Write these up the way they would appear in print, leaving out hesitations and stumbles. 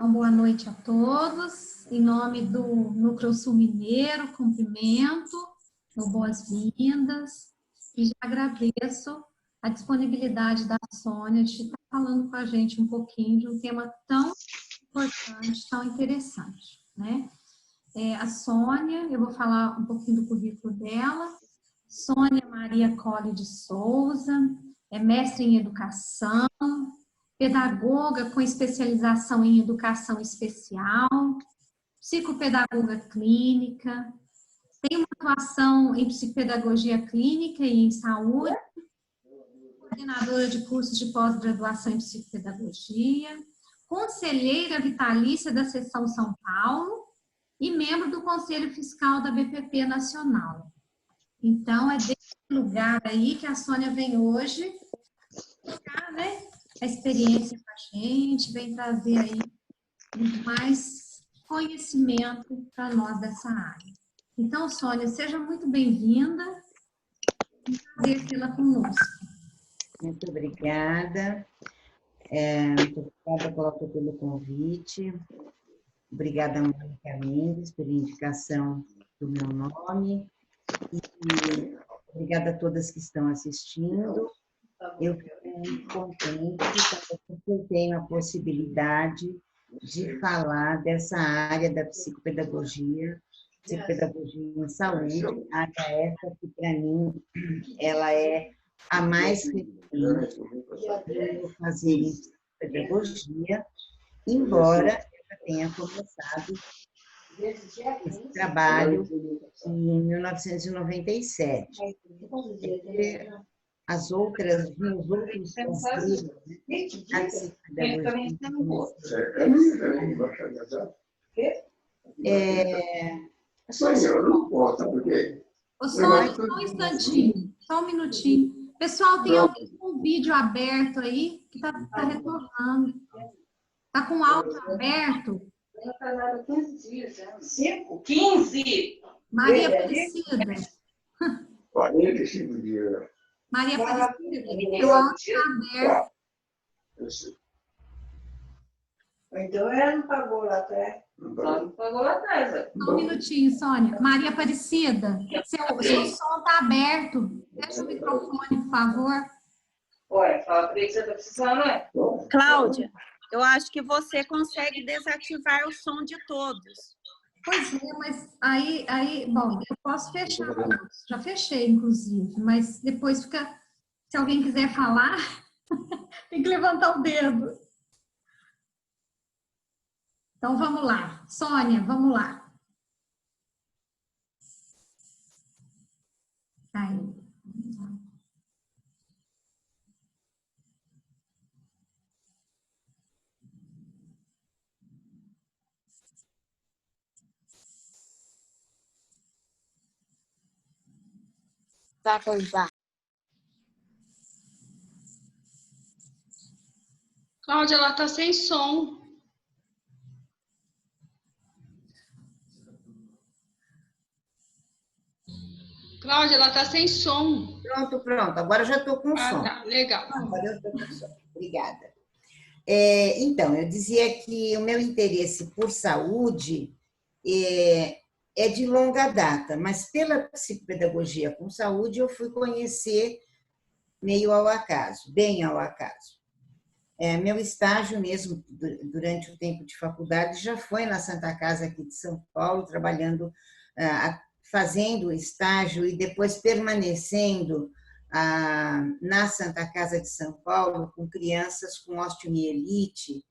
Então, boa noite a todos. Em nome do Núcleo Sul Mineiro, cumprimento, dou boas-vindas e já agradeço a disponibilidade da Sônia de estar falando com a gente um pouquinho de um tema tão importante, tão interessante, né? A Sônia, eu vou falar um pouquinho do currículo dela. Sônia Maria Colle de Souza, é mestre em educação, pedagoga com especialização em educação especial, psicopedagoga clínica, tem uma atuação em psicopedagogia clínica e em saúde, coordenadora de cursos de pós-graduação em psicopedagogia, conselheira vitalícia da Seção São Paulo e membro do Conselho Fiscal da BPP Nacional. Então, é desse lugar aí que a Sônia vem hoje, né, a experiência com a gente, vem trazer aí mais conhecimento para nós dessa área. Então, Sônia, seja muito bem-vinda. É um prazer tê-la conosco. Muito obrigada. Muito obrigada pelo convite. Obrigada, Mônica Mendes, pela indicação do meu nome. E obrigada a todas que estão assistindo. Eu fico muito contente porque eu tenho a possibilidade de falar dessa área da psicopedagogia em saúde, área essa que, para mim, ela é a mais recente de fazer em psicopedagogia, embora eu já tenha começado esse trabalho em 1997. Os outros conceitos da psicopedagogia. Só um instantinho, só um minutinho. Pessoal, tem algum vídeo aberto aí que tá retornando? Tá com o áudio aberto? 15! Maria Aparecida. 45 dias. Maria Aparecida, o áudio está aberto. Então ela não pagou lá atrás. Não pagou lá atrás. Só um minutinho, Sônia. Maria Aparecida, seu som está aberto. Fecha o microfone, por favor. Ué, fala para ele que você está precisando, né? Cláudia, eu acho que você consegue desativar o som de todos. Pois é, mas aí, bom, eu posso fechar todos. Já fechei, inclusive, mas depois fica... Se alguém quiser falar, tem que levantar o dedo. Então, vamos lá. Sônia, vamos lá. Aí. Vai coisar. Cláudia, ela está sem som. Cláudia, ela está sem som. Pronto. Agora eu já estou com som. Tá, legal. Agora eu estou com som. Obrigada. Então, eu dizia que o meu interesse por saúde é de longa data, mas pela psicopedagogia com saúde eu fui conhecer meio ao acaso, bem ao acaso. Meu estágio mesmo, durante o tempo de faculdade, já foi na Santa Casa aqui de São Paulo, trabalhando, fazendo estágio e depois permanecendo na Santa Casa de São Paulo com crianças com osteomielite.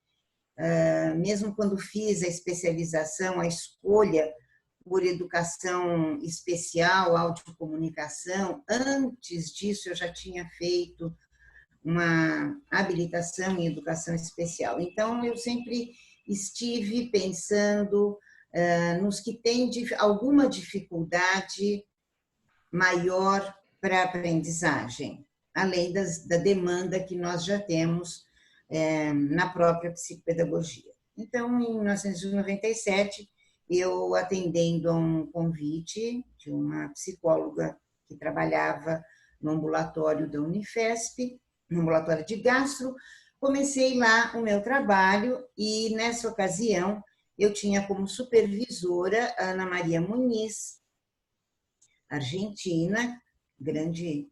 Mesmo quando fiz a especialização, a escolha por educação especial, audiocomunicação, antes disso eu já tinha feito uma habilitação em educação especial. Então, eu sempre estive pensando nos que têm alguma dificuldade maior para a aprendizagem, além da demanda que nós já temos na própria psicopedagogia. Então, em 1997, eu atendendo a um convite de uma psicóloga que trabalhava no ambulatório da Unifesp, no ambulatório de gastro, comecei lá o meu trabalho e, nessa ocasião, eu tinha como supervisora a Ana Maria Muniz, argentina, grande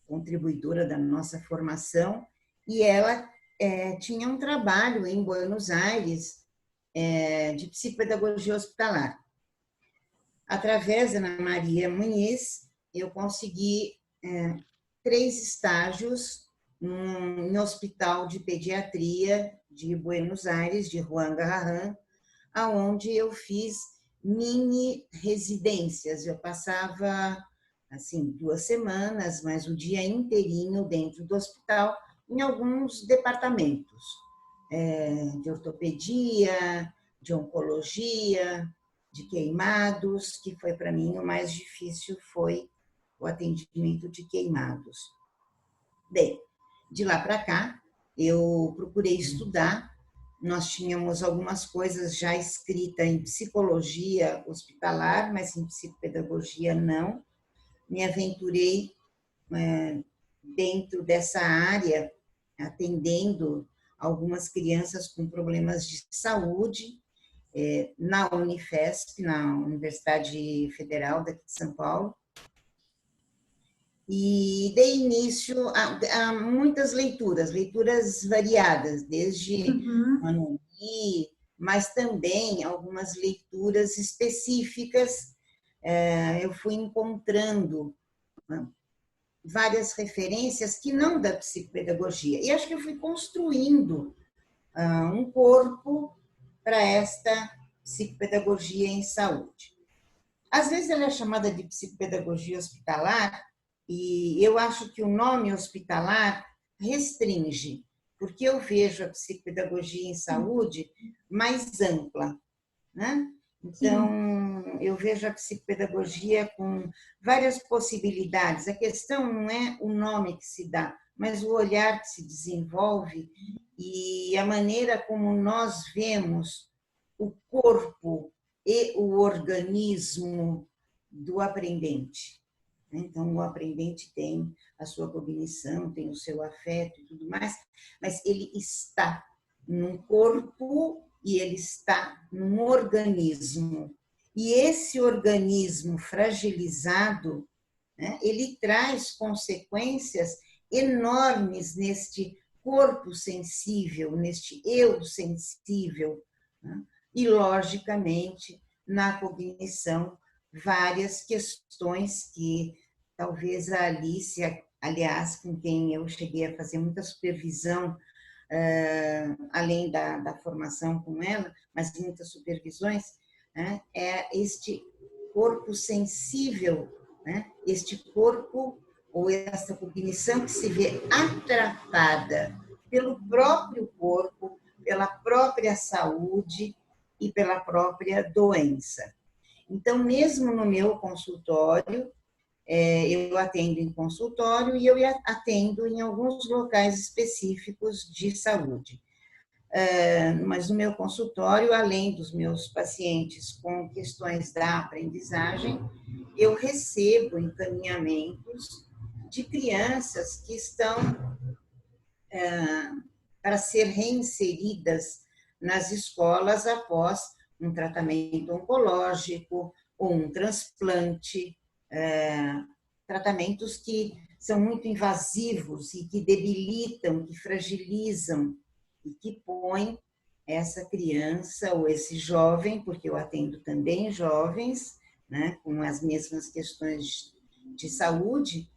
contribuidora da nossa formação, e ela tinha um trabalho em Buenos Aires de psicopedagogia hospitalar. Através da Ana Maria Muniz, eu consegui 3 estágios em hospital de pediatria de Buenos Aires, de Juan Garrahan, aonde eu fiz mini residências. Eu passava assim 2 semanas, mas o dia inteirinho dentro do hospital, em alguns departamentos de ortopedia, de oncologia, de queimados, que foi para mim o mais difícil, foi o atendimento de queimados. Bem, de lá para cá, eu procurei estudar. Nós tínhamos algumas coisas já escritas em psicologia hospitalar, mas em psicopedagogia não. Me aventurei dentro dessa área, atendendo algumas crianças com problemas de saúde, na Unifesp, na Universidade Federal daqui de São Paulo. E dei início a muitas leituras variadas, desde Manu Guy, mas também algumas leituras específicas. Eu fui encontrando várias referências que não da psicopedagogia. E acho que eu fui construindo um corpo para esta psicopedagogia em saúde. Às vezes ela é chamada de psicopedagogia hospitalar, e eu acho que o nome hospitalar restringe, porque eu vejo a psicopedagogia em saúde mais ampla, né? Então, eu vejo a psicopedagogia com várias possibilidades. A questão não é o nome que se dá, mas o olhar que se desenvolve e a maneira como nós vemos o corpo e o organismo do aprendente. Então, o aprendente tem a sua cognição, tem o seu afeto e tudo mais, mas ele está num corpo e ele está num organismo. E esse organismo fragilizado, né, ele traz consequências enormes neste corpo sensível, neste eu sensível, né? E, logicamente, na cognição, várias questões que talvez a Alice, aliás, com quem eu cheguei a fazer muita supervisão, além da formação com ela, mas muitas supervisões, né, é este corpo sensível, né, este corpo ou essa cognição que se vê atrapalhada pelo próprio corpo, pela própria saúde e pela própria doença. Então, mesmo no meu consultório, eu atendo em consultório e eu atendo em alguns locais específicos de saúde. Mas no meu consultório, além dos meus pacientes com questões da aprendizagem, eu recebo encaminhamentos de crianças que estão para ser reinseridas nas escolas após um tratamento oncológico ou um transplante, tratamentos que são muito invasivos e que debilitam, que fragilizam e que põem essa criança ou esse jovem, porque eu atendo também jovens, né, com as mesmas questões de saúde,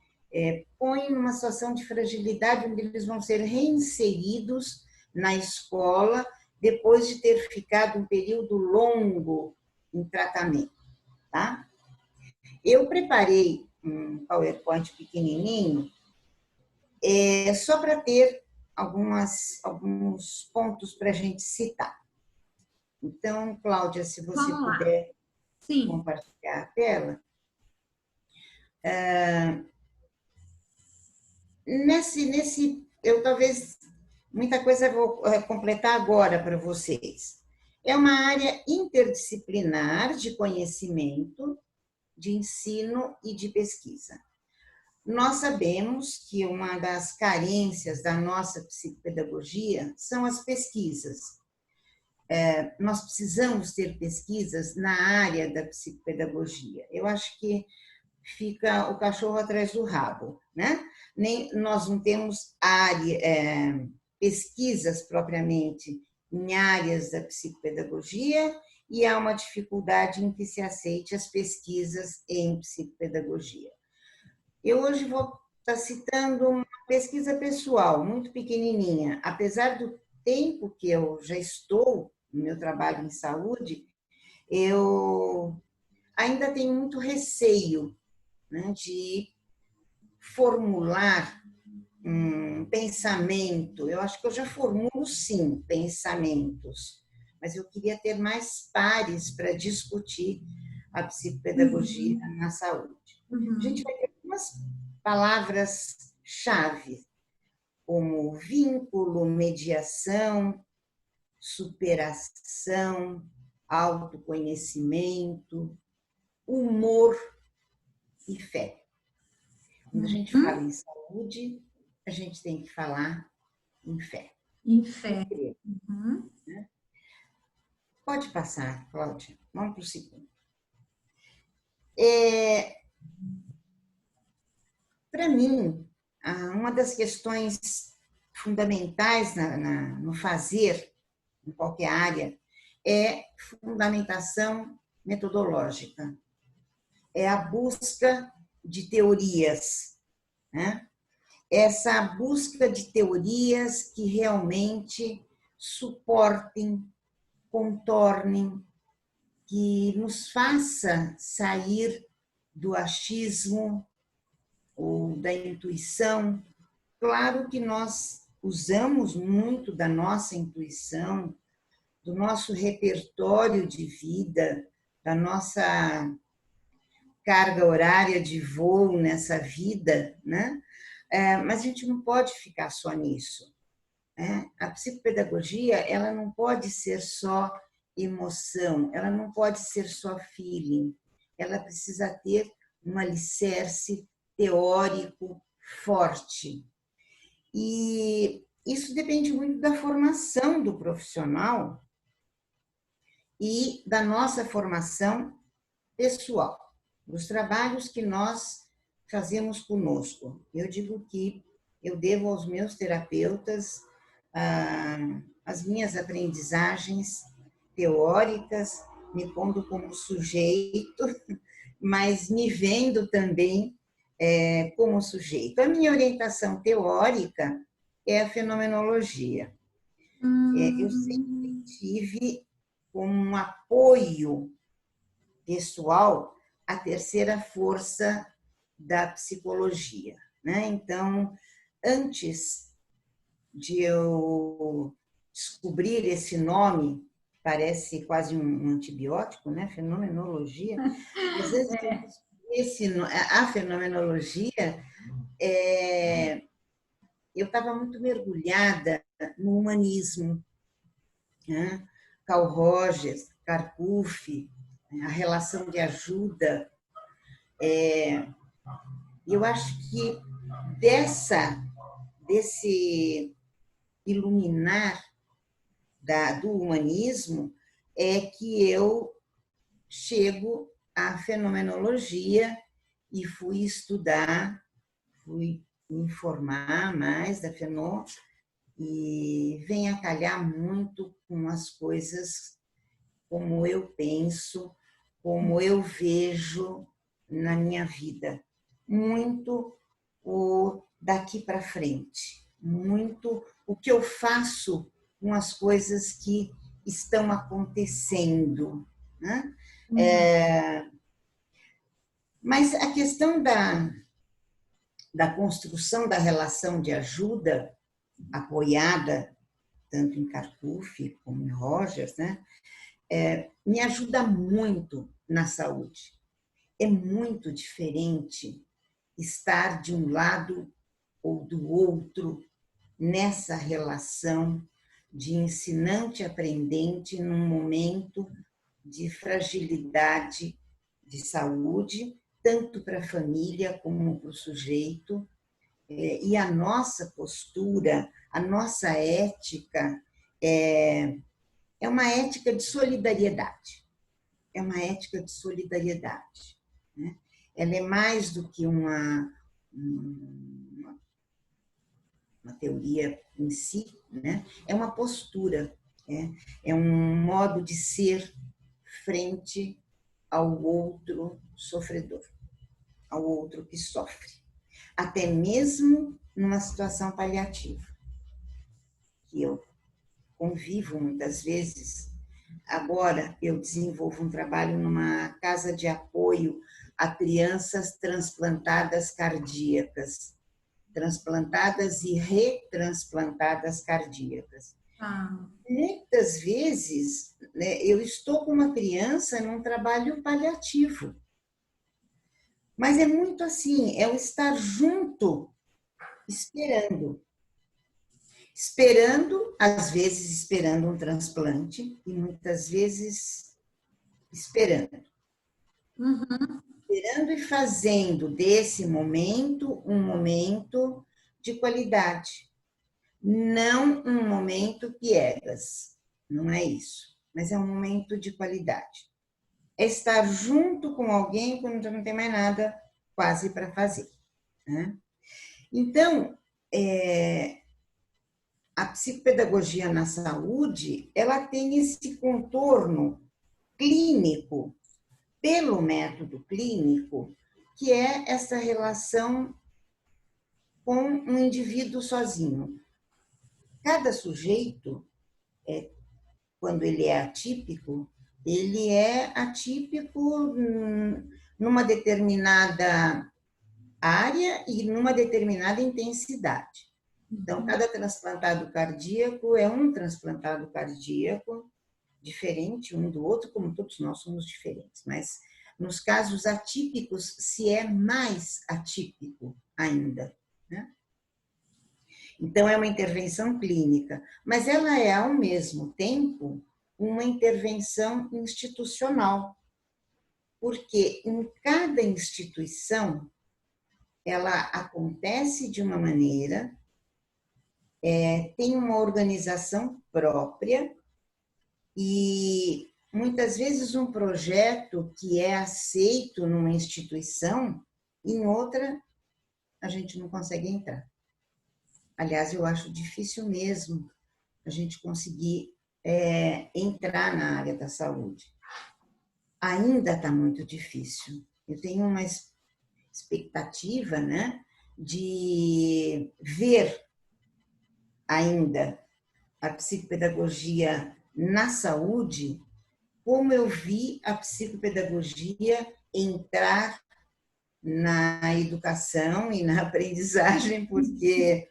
põem numa situação de fragilidade onde eles vão ser reinseridos na escola depois de ter ficado um período longo em tratamento, tá? Eu preparei um PowerPoint pequenininho, só para ter alguns pontos para a gente citar. Então, Cláudia, se você puder compartilhar a tela. Eu talvez muita coisa vou completar agora para vocês. É uma área interdisciplinar de conhecimento, de ensino e de pesquisa. nós sabemos que uma das carências da nossa psicopedagogia são as pesquisas. Nós precisamos ter pesquisas na área da psicopedagogia. Eu acho que fica o cachorro atrás do rabo, né? Nós não temos pesquisas propriamente em áreas da psicopedagogia e há uma dificuldade em que se aceite as pesquisas em psicopedagogia. Eu hoje vou estar citando uma pesquisa pessoal, muito pequenininha. Apesar do tempo que eu já estou no meu trabalho em saúde, eu ainda tenho muito receio, né, de formular um pensamento. Eu acho que eu já formulo, sim, pensamentos, mas eu queria ter mais pares para discutir a psicopedagogia na saúde. A gente vai ter algumas palavras-chave, como vínculo, mediação, superação, autoconhecimento, humor e fé. Quando a gente fala em saúde, a gente tem que falar em fé. Em fé. Pode passar, Cláudia. Vamos para o segundo. Para mim, uma das questões fundamentais no fazer, em qualquer área, é fundamentação metodológica. É a busca de teorias, né? Essa busca de teorias que realmente suportem, contornem, que nos faça sair do achismo ou da intuição. Claro que nós usamos muito da nossa intuição, do nosso repertório de vida, da nossa carga horária de voo nessa vida, né? Mas a gente não pode ficar só nisso. A psicopedagogia, ela não pode ser só emoção, ela não pode ser só feeling, ela precisa ter um alicerce teórico forte. E isso depende muito da formação do profissional e da nossa formação pessoal, dos trabalhos que nós fazemos conosco. Eu digo que eu devo aos meus terapeutas as minhas aprendizagens teóricas, me pondo como sujeito, mas me vendo também como sujeito. A minha orientação teórica é a fenomenologia. Eu sempre tive como um apoio pessoal a terceira força da psicologia, né? Então, antes de eu descobrir esse nome, parece quase um antibiótico, né? Fenomenologia. Às vezes, a fenomenologia, eu estava muito mergulhada no humanismo, né? Carl Rogers, Carcuff, a relação de ajuda. Eu acho que desse iluminar do humanismo é que eu chego à fenomenologia e fui estudar, fui me informar mais da fenô e vem a calhar muito com as coisas como eu penso, como eu vejo na minha vida. Muito o daqui para frente, muito o que eu faço com as coisas que estão acontecendo, né? Mas a questão da construção da relação de ajuda, apoiada tanto em Carcuff como em Rogers, né? Me ajuda muito na saúde. É muito diferente estar de um lado ou do outro nessa relação de ensinante-aprendente num momento de fragilidade de saúde, tanto para a família como para o sujeito, e a nossa postura, a nossa ética é uma ética de solidariedade. É uma ética de solidariedade, né? Ela é mais do que uma teoria em si, né? É uma postura, é um modo de ser frente ao outro sofredor, ao outro que sofre, até mesmo numa situação paliativa, que eu convivo muitas vezes. Agora eu desenvolvo um trabalho numa casa de apoio a crianças transplantadas cardíacas, transplantadas e retransplantadas cardíacas. Muitas vezes, né, eu estou com uma criança num trabalho paliativo, mas é muito assim, é o estar junto, esperando, às vezes esperando um transplante e muitas vezes esperando. Esperando e fazendo desse momento um momento de qualidade. Não um momento piegas, não é isso, mas é um momento de qualidade. É estar junto com alguém quando já não tem mais nada quase para fazer, né? Então, a psicopedagogia na saúde, ela tem esse contorno clínico, pelo método clínico, que é essa relação com um indivíduo sozinho. Cada sujeito, quando ele é atípico numa determinada área e numa determinada intensidade. Então, cada transplantado cardíaco é um transplantado cardíaco diferente um do outro, como todos nós somos diferentes, mas nos casos atípicos se é mais atípico ainda, né? Então, é uma intervenção clínica, mas ela é, ao mesmo tempo, uma intervenção institucional, porque em cada instituição ela acontece de uma maneira, tem uma organização própria e, muitas vezes, um projeto que é aceito numa instituição, em outra a gente não consegue entrar. Aliás, eu acho difícil mesmo a gente conseguir entrar na área da saúde. Ainda está muito difícil. Eu tenho uma expectativa, né, de ver ainda a psicopedagogia na saúde como eu vi a psicopedagogia entrar na educação e na aprendizagem, porque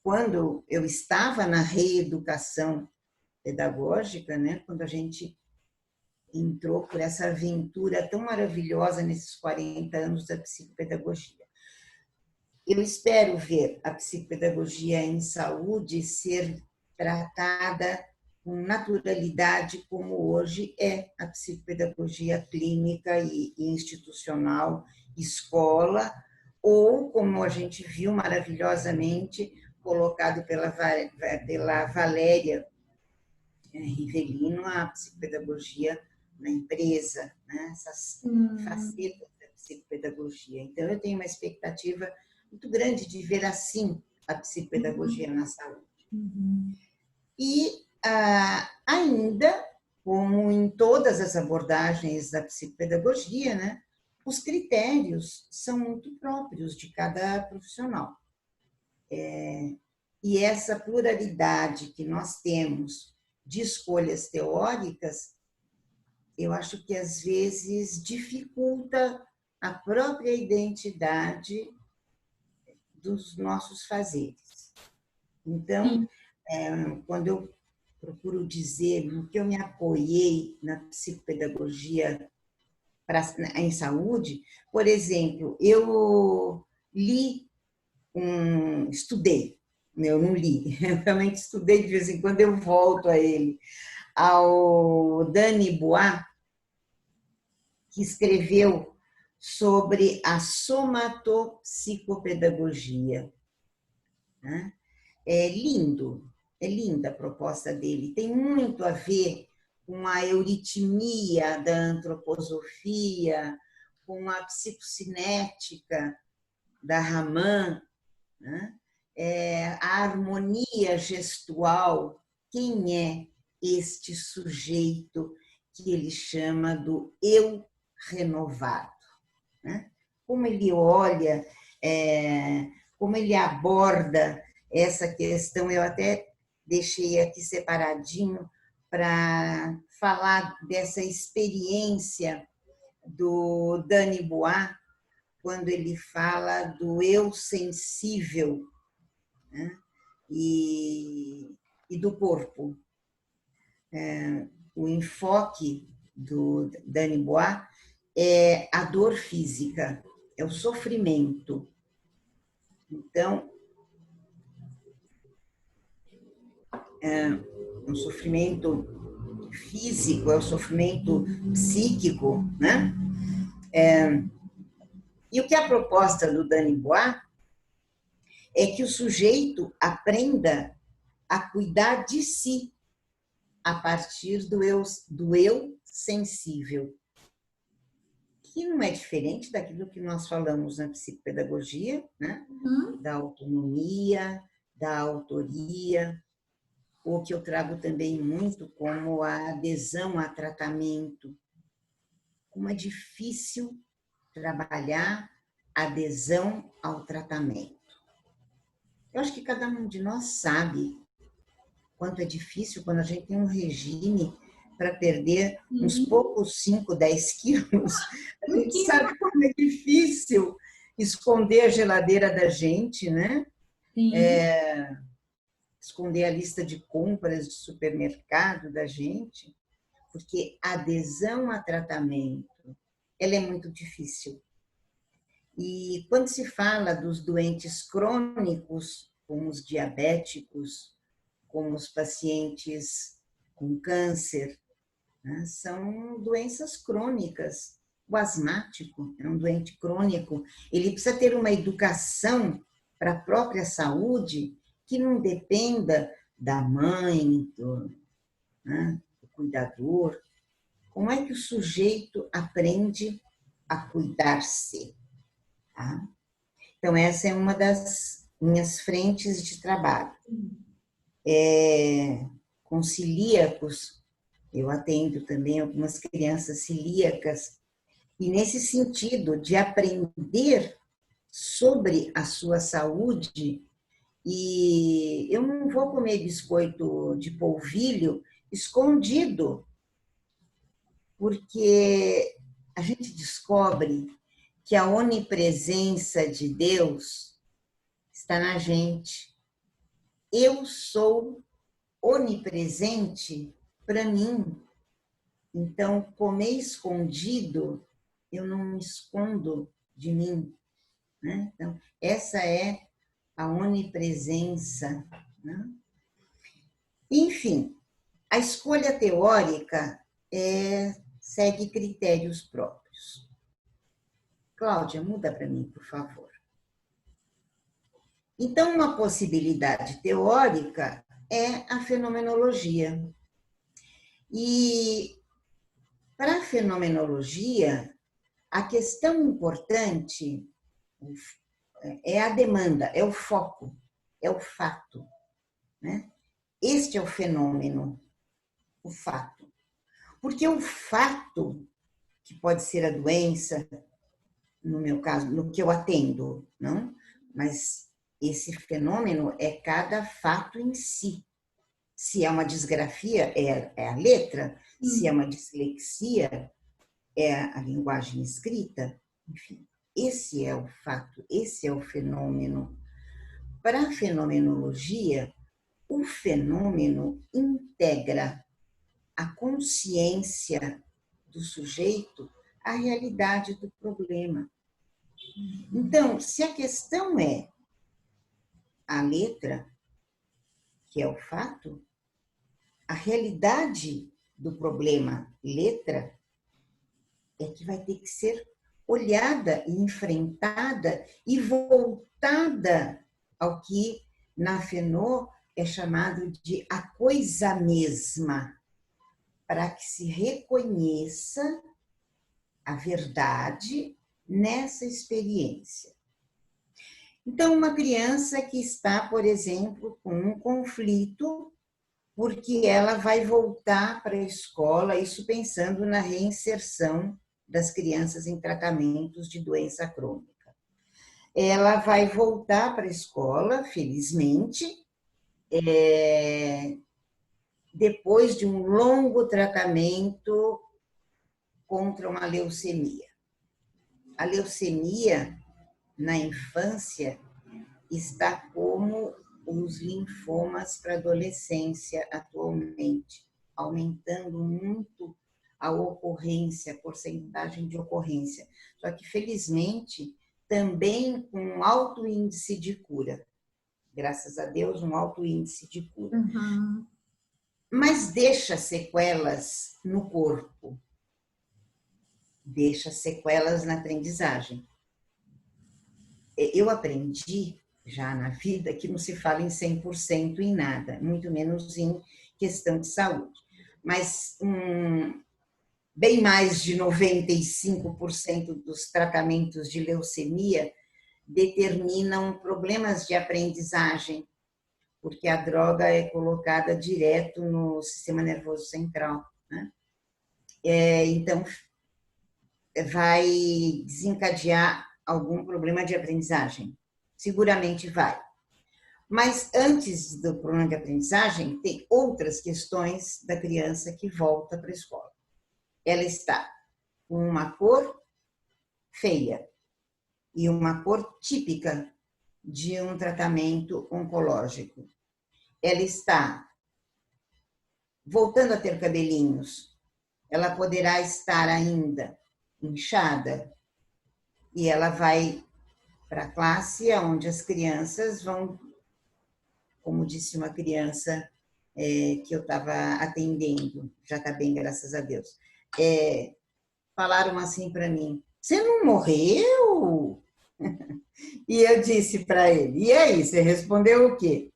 quando eu estava na reeducação pedagógica, né, quando a gente entrou por essa aventura tão maravilhosa nesses 40 anos da psicopedagogia. Eu espero ver a psicopedagogia em saúde ser tratada com naturalidade, como hoje é a psicopedagogia clínica e institucional, escola, ou, como a gente viu maravilhosamente, colocado pela Valéria Rivelino, a psicopedagogia na empresa, né? Essas facetas da psicopedagogia. Então, eu tenho uma expectativa muito grande de ver assim a psicopedagogia na saúde. E ainda, como em todas as abordagens da psicopedagogia, né, os critérios são muito próprios de cada profissional. E essa pluralidade que nós temos de escolhas teóricas, eu acho que às vezes dificulta a própria identidade dos nossos fazeres. Então, quando eu procuro dizer no que eu me apoiei na psicopedagogia em saúde, por exemplo, eu estudei, eu não li, eu realmente estudei, de vez em quando eu volto a ele, ao Dani Bois, que escreveu sobre a somatopsicopedagogia, né? É linda a proposta dele, tem muito a ver com a euritmia da antroposofia, com a psicocinética da Raman, né? A harmonia gestual. Quem é este sujeito que ele chama do eu renovado, né? Como ele olha, como ele aborda essa questão. Eu até deixei aqui separadinho para falar dessa experiência do Dany Bois, quando ele fala do eu sensível, né? e do corpo. O enfoque do Dany Bois é a dor física, é o sofrimento. Então, um sofrimento físico, é o sofrimento psíquico, né? E o que é a proposta do Dany Bois é que o sujeito aprenda a cuidar de si a partir do eu sensível, que não é diferente daquilo que nós falamos na psicopedagogia, né? Da autonomia, da autoria, o que eu trago também muito como a adesão a tratamento. Como é difícil trabalhar adesão ao tratamento. Eu acho que cada um de nós sabe quanto é difícil quando a gente tem um regime para perder uns poucos 5, 10 quilos. A gente sabe como é difícil esconder a geladeira da gente, né? Esconder a lista de compras de supermercado da gente, porque a adesão a tratamento, ela é muito difícil. E quando se fala dos doentes crônicos, como os diabéticos, como os pacientes com câncer, né? São doenças crônicas. O asmático é um doente crônico, ele precisa ter uma educação para a própria saúde que não dependa da mãe, né, do cuidador. Como é que o sujeito aprende a cuidar-se? Tá? Então, essa é uma das minhas frentes de trabalho. Com celíacos, eu atendo também algumas crianças celíacas, e nesse sentido de aprender sobre a sua saúde, e eu não vou comer biscoito de polvilho escondido, porque a gente descobre que a onipresença de Deus está na gente. Eu sou onipresente para mim. Então, comer escondido, eu não me escondo de mim, né? Então, essa é a onipresença, né? Enfim, a escolha teórica segue critérios próprios. Cláudia, muda para mim, por favor. Então, uma possibilidade teórica é a fenomenologia. E para a fenomenologia, a questão importante é a demanda, é o foco, é o fato, né? Este é o fenômeno, o fato. Porque o fato, que pode ser a doença, no meu caso, no que eu atendo, não? Mas esse fenômeno é cada fato em si. Se é uma disgrafia, é a letra. Se é uma dislexia, é a linguagem escrita. Enfim, esse é o fato, esse é o fenômeno. Para a fenomenologia, o fenômeno integra a consciência do sujeito à realidade do problema. Então, se a questão é a letra, que é o fato, a realidade do problema letra é que vai ter que ser olhada e enfrentada e voltada ao que na Fenô é chamado de a coisa mesma, para que se reconheça a verdade nessa experiência. Então, uma criança que está, por exemplo, com um conflito, porque ela vai voltar para a escola, isso pensando na reinserção das crianças em tratamentos de doença crônica. Ela vai voltar para a escola, felizmente, depois de um longo tratamento contra uma leucemia. A leucemia, na infância, está como os linfomas para a adolescência atualmente, aumentando muito a ocorrência, a porcentagem de ocorrência. Só que, felizmente, também com um alto índice de cura. Graças a Deus, um alto índice de cura. Uhum. Mas deixa sequelas no corpo, deixa sequelas na aprendizagem. Eu aprendi já na vida que não se fala em 100% em nada, muito menos em questão de saúde. Mas bem mais de 95% dos tratamentos de leucemia determinam problemas de aprendizagem, porque a droga é colocada direto no sistema nervoso central, né? Então, vai desencadear algum problema de aprendizagem. Seguramente vai. Mas antes do problema de aprendizagem, tem outras questões da criança que volta para a escola. Ela está com uma cor feia e uma cor típica de um tratamento oncológico. Ela está voltando a ter cabelinhos. Ela poderá estar ainda inchada e ela vai para a classe onde as crianças vão, como disse uma criança que eu estava atendendo, já está bem, graças a Deus, falaram assim para mim: você não morreu? E eu disse para ele: e aí, você respondeu o quê?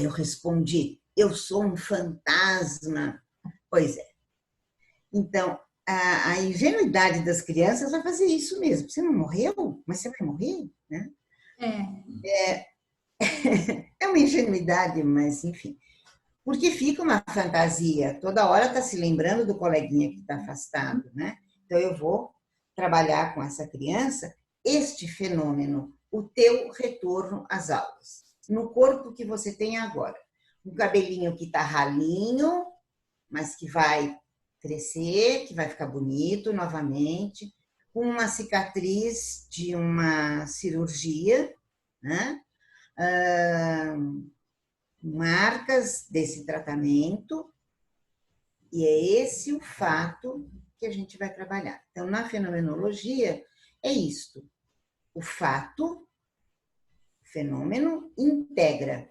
Eu respondi: eu sou um fantasma. Pois é. Então, a ingenuidade das crianças vai fazer isso mesmo. Você não morreu? Mas você vai morrer? Né? É uma ingenuidade, mas enfim. Porque fica uma fantasia. Toda hora está se lembrando do coleguinha que está afastado, né? Então, eu vou trabalhar com essa criança este fenômeno, o teu retorno às aulas, no corpo que você tem agora. Um cabelinho que está ralinho, mas que vai crescer, que vai ficar bonito novamente, com uma cicatriz de uma cirurgia, né? Marcas desse tratamento, e é esse o fato que a gente vai trabalhar. Então, na fenomenologia, é isto. O fato, o fenômeno, integra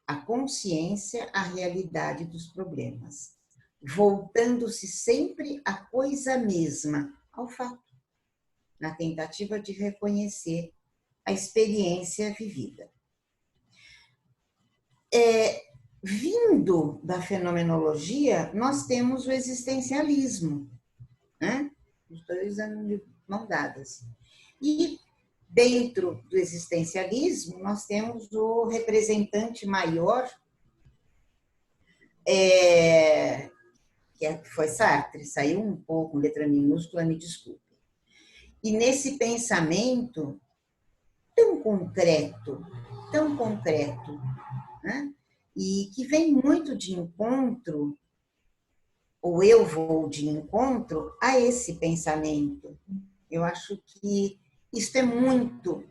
a consciência à realidade dos problemas, voltando-se sempre à coisa mesma, ao fato, na tentativa de reconhecer a experiência vivida. Vindo da fenomenologia, nós temos o existencialismo, né? Os dois andam de mão dadas. E dentro do existencialismo, nós temos o representante maior, que foi Sartre, saiu um pouco, letra minúscula, me desculpe. E nesse pensamento tão concreto, né? E que vem muito de encontro, ou eu vou de encontro a esse pensamento. Eu acho que isso é muito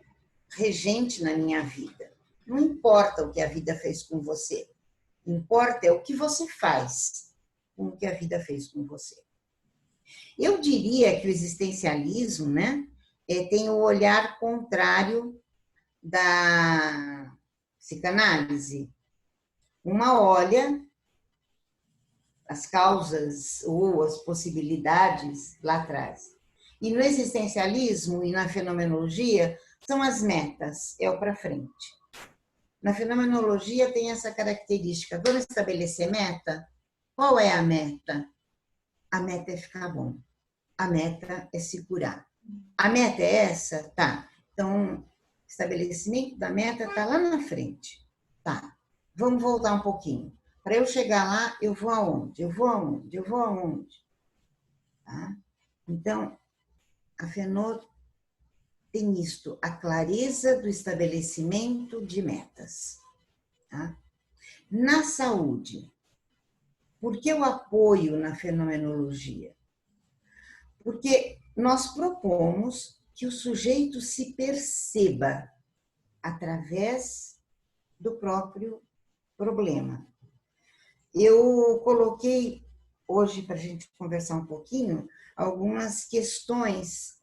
regente na minha vida. Não importa o que a vida fez com você, importa é o que você faz com o que a vida fez com você. Eu diria que o existencialismo, né, tem o olhar contrário da psicanálise. Uma olha as causas ou as possibilidades lá atrás. E no existencialismo e na fenomenologia são as metas, é o para frente. Na fenomenologia tem essa característica. Vamos estabelecer meta? Qual é a meta? A meta é ficar bom. A meta é se curar. A meta é essa? Tá. Então, estabelecimento da meta está lá na frente. Tá. Vamos voltar um pouquinho. Para eu chegar lá, eu vou aonde? Eu vou aonde? Eu vou aonde? Tá? Então, a Fenô tem isto, a clareza do estabelecimento de metas. Tá? Na saúde, por que o apoio na fenomenologia? Porque nós propomos que o sujeito se perceba através do próprio problema. Eu coloquei hoje, para a gente conversar um pouquinho, algumas questões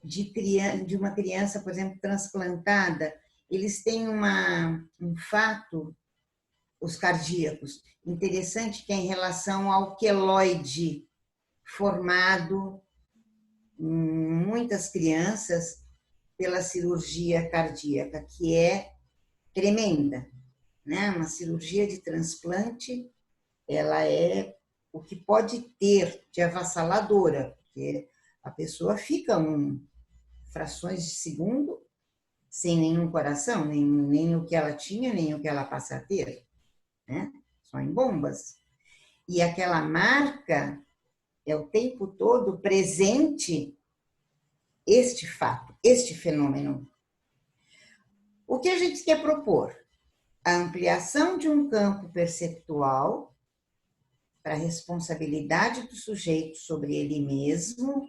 de uma criança, por exemplo, transplantada. Eles têm um fato, os cardíacos, interessante, que é em relação ao queloide formado em muitas crianças pela cirurgia cardíaca, que é tremenda, né? Uma cirurgia de transplante, ela é o que pode ter de avassaladora, porque a pessoa fica frações de segundo sem nenhum coração, nem o que ela tinha, nem o que ela passa a ter, né? Só em bombas. E aquela marca é o tempo todo presente este fato, este fenômeno. O que a gente quer propor? A ampliação de um campo perceptual para a responsabilidade do sujeito sobre ele mesmo,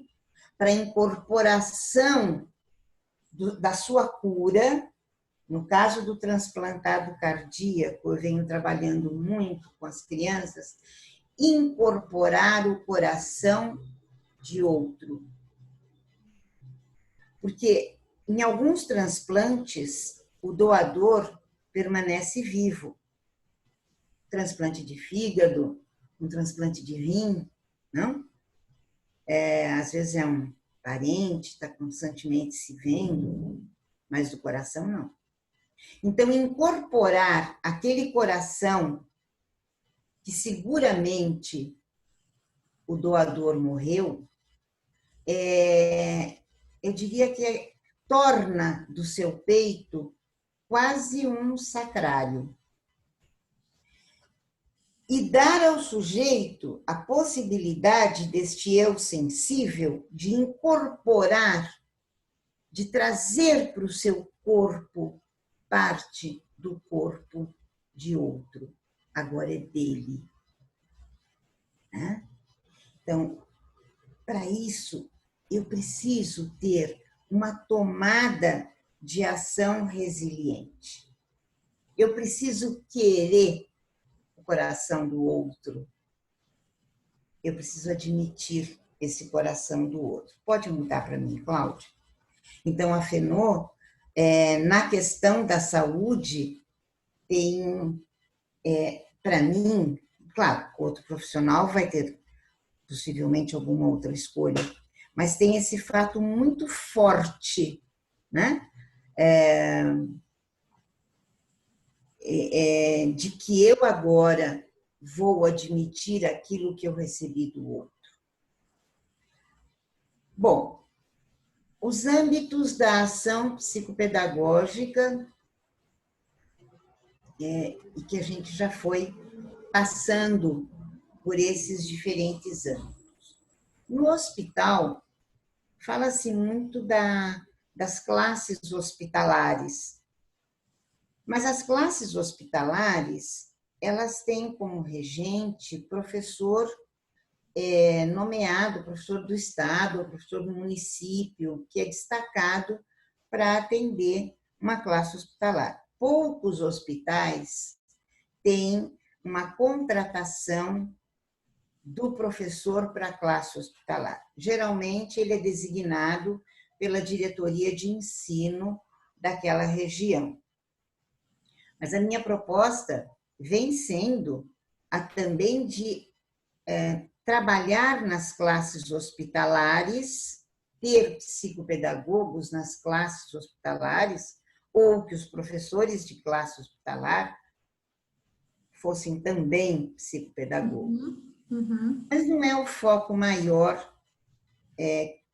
para a incorporação da sua cura. No caso do transplantado cardíaco, eu venho trabalhando muito com as crianças, incorporar o coração de outro. Porque em alguns transplantes, o doador permanece vivo. Transplante de fígado, um transplante de rim, não? Às vezes é um parente, está constantemente se vendo, mas do coração não. Então, incorporar aquele coração que seguramente o doador morreu, eu diria que torna do seu peito quase um sacrário. E dar ao sujeito a possibilidade deste eu sensível de incorporar, de trazer para o seu corpo parte do corpo de outro. Agora é dele. Então, para isso, eu preciso ter uma tomada de ação resiliente. Eu preciso querer o coração do outro. Eu preciso admitir esse coração do outro. Pode mudar para mim, Cláudia? Então, a Fenô, na questão da saúde, tem, para mim, claro, outro profissional vai ter possivelmente alguma outra escolha, mas tem esse fato muito forte, né? De que eu agora vou admitir aquilo que eu recebi do outro. Bom, os âmbitos da ação psicopedagógica, e que a gente já foi passando por esses diferentes âmbitos. No hospital, fala-se muito das classes hospitalares, mas as classes hospitalares, elas têm como regente professor nomeado, professor do estado, professor do município, que é destacado para atender uma classe hospitalar. Poucos hospitais têm uma contratação do professor para a classe hospitalar. Geralmente, ele é designado pela diretoria de ensino daquela região. Mas a minha proposta vem sendo a também de trabalhar nas classes hospitalares, ter psicopedagogos nas classes hospitalares, ou que os professores de classe hospitalar fossem também psicopedagogos. Mas não é o foco maior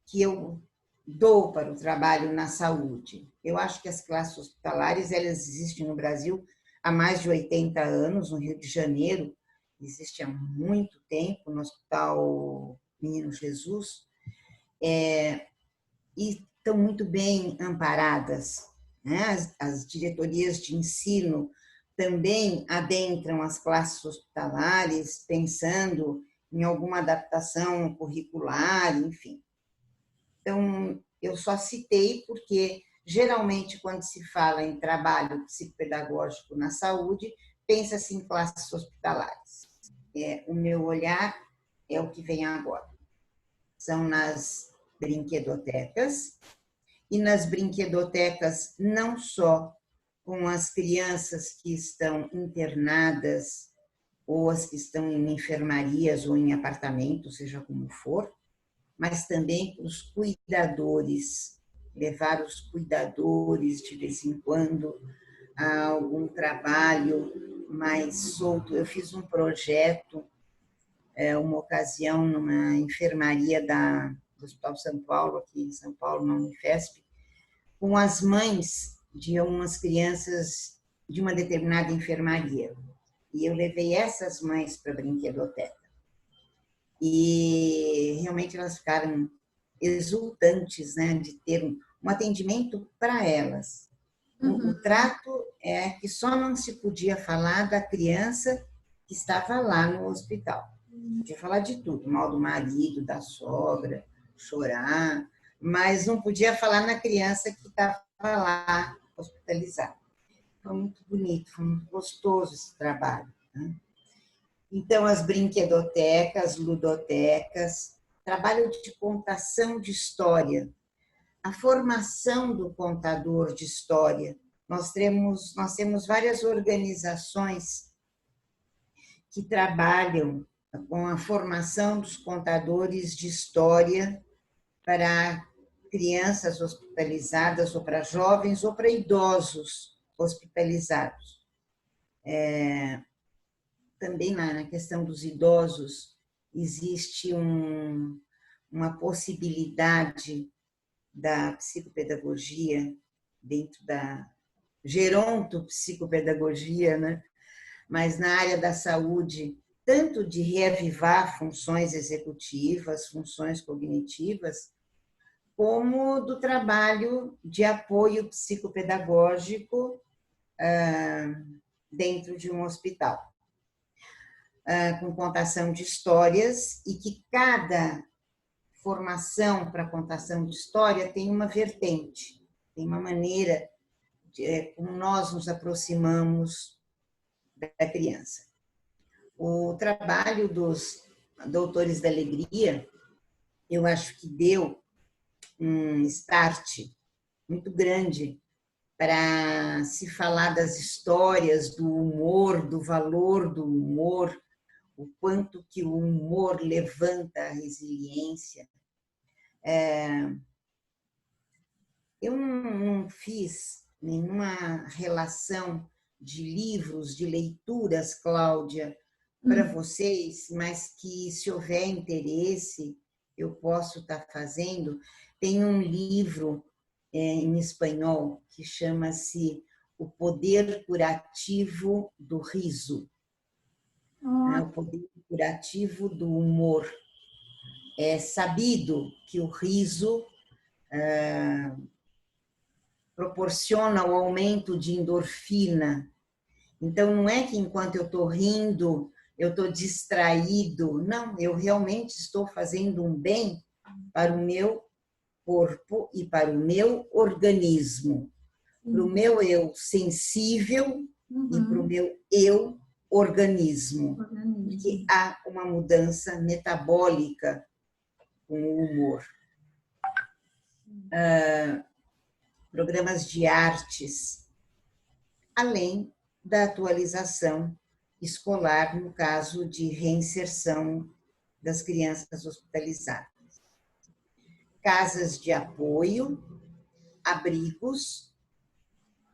que eu dou para o trabalho na saúde. Eu acho que as classes hospitalares, elas existem no Brasil há mais de 80 anos, no Rio de Janeiro, existe há muito tempo, no Hospital Menino Jesus, e estão muito bem amparadas, né? As diretorias de ensino também adentram as classes hospitalares, pensando em alguma adaptação curricular, enfim. Então, eu só citei porque, geralmente, quando se fala em trabalho psicopedagógico na saúde, pensa-se em classes hospitalares. O meu olhar é o que vem agora. São nas brinquedotecas, e nas brinquedotecas não só com as crianças que estão internadas ou as que estão em enfermarias ou em apartamentos, seja como for, mas também para os cuidadores, levar os cuidadores de vez em quando a algum trabalho mais solto. Eu fiz um projeto, uma ocasião, numa enfermaria do Hospital São Paulo, aqui em São Paulo, na Unifesp, com as mães de umas crianças de uma determinada enfermaria. E eu levei essas mães para a brinquedoteca. E realmente elas ficaram exultantes, né, de ter um atendimento para elas. O trato é que só não se podia falar da criança que estava lá no hospital. Podia falar de tudo, mal do marido, da sogra, chorar, mas não podia falar na criança que estava lá hospitalizada. Foi muito bonito, foi muito gostoso esse trabalho, né? Então, as brinquedotecas, ludotecas, trabalho de contação de história, a formação do contador de história. Nós temos várias organizações que trabalham com a formação dos contadores de história para crianças hospitalizadas, ou para jovens, ou para idosos hospitalizados. Também na questão dos idosos, existe uma possibilidade da psicopedagogia dentro da gerontopsicopedagogia, né? Mas na área da saúde, tanto de reavivar funções executivas, funções cognitivas, como do trabalho de apoio psicopedagógico dentro de um hospital, com contação de histórias, e que cada formação para contação de história tem uma vertente, tem uma maneira como nós nos aproximamos da criança. O trabalho dos Doutores da Alegria, eu acho que deu um start muito grande para se falar das histórias, do humor, do valor do humor, o quanto que o humor levanta a resiliência. Eu não fiz nenhuma relação de livros, de leituras, Cláudia, para vocês, mas que, se houver interesse, eu posso estar fazendo. Tem um livro em espanhol que chama-se O Poder Curativo do Riso. O poder curativo do humor. É sabido que o riso proporciona o aumento de endorfina. Então, não é que enquanto eu estou rindo, eu estou distraído. Não, eu realmente estou fazendo um bem para o meu corpo e para o meu organismo, para o meu eu sensível e para o meu eu organismo, porque há uma mudança metabólica com o humor. Programas de artes, além da atualização escolar, no caso de reinserção das crianças hospitalizadas. Casas de apoio, abrigos,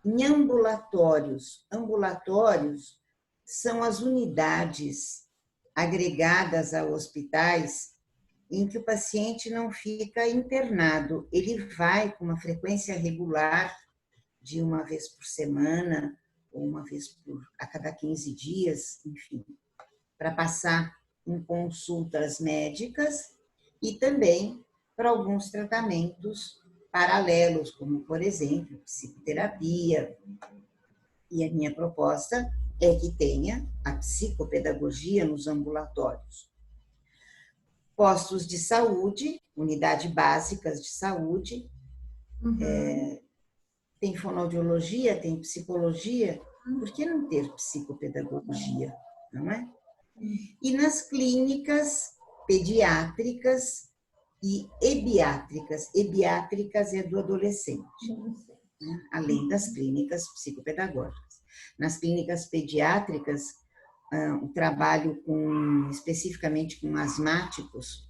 em ambulatórios. Ambulatórios são as unidades agregadas a hospitais em que o paciente não fica internado, ele vai com uma frequência regular de uma vez por semana ou uma vez a cada 15 dias, enfim, para passar em consultas médicas e também para alguns tratamentos paralelos, como, por exemplo, psicoterapia. E a minha proposta é que tenha a psicopedagogia nos ambulatórios. Postos de saúde, unidades básicas de saúde, tem fonoaudiologia, tem psicologia, por que não ter psicopedagogia, não é? E nas clínicas pediátricas e ebiátricas. Ebiátricas é do adolescente, né? Além das clínicas psicopedagógicas. Nas clínicas pediátricas, o trabalho especificamente com asmáticos,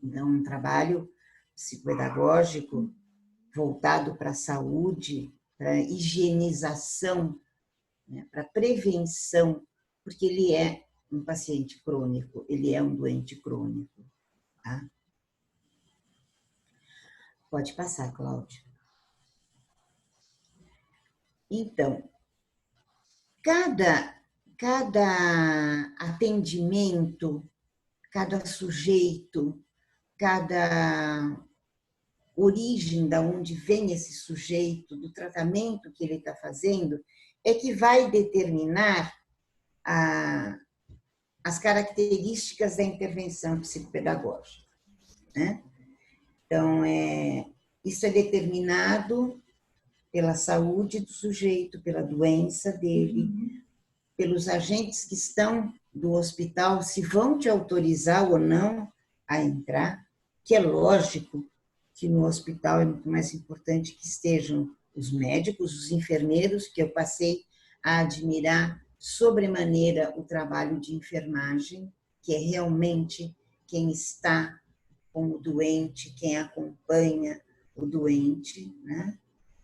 então um trabalho psicopedagógico voltado para a saúde, para a higienização, né, para a prevenção, porque ele é um paciente crônico, ele é um doente crônico. Tá? Pode passar, Cláudia. Então, cada atendimento, cada sujeito, cada origem da onde vem esse sujeito, do tratamento que ele está fazendo, é que vai determinar as características da intervenção psicopedagógica, né? Então, isso é determinado pela saúde do sujeito, pela doença dele, pelos agentes que estão do hospital, se vão te autorizar ou não a entrar, que é lógico que no hospital é muito mais importante que estejam os médicos, os enfermeiros, que eu passei a admirar sobremaneira o trabalho de enfermagem, que é realmente quem está com o doente, quem acompanha o doente, né?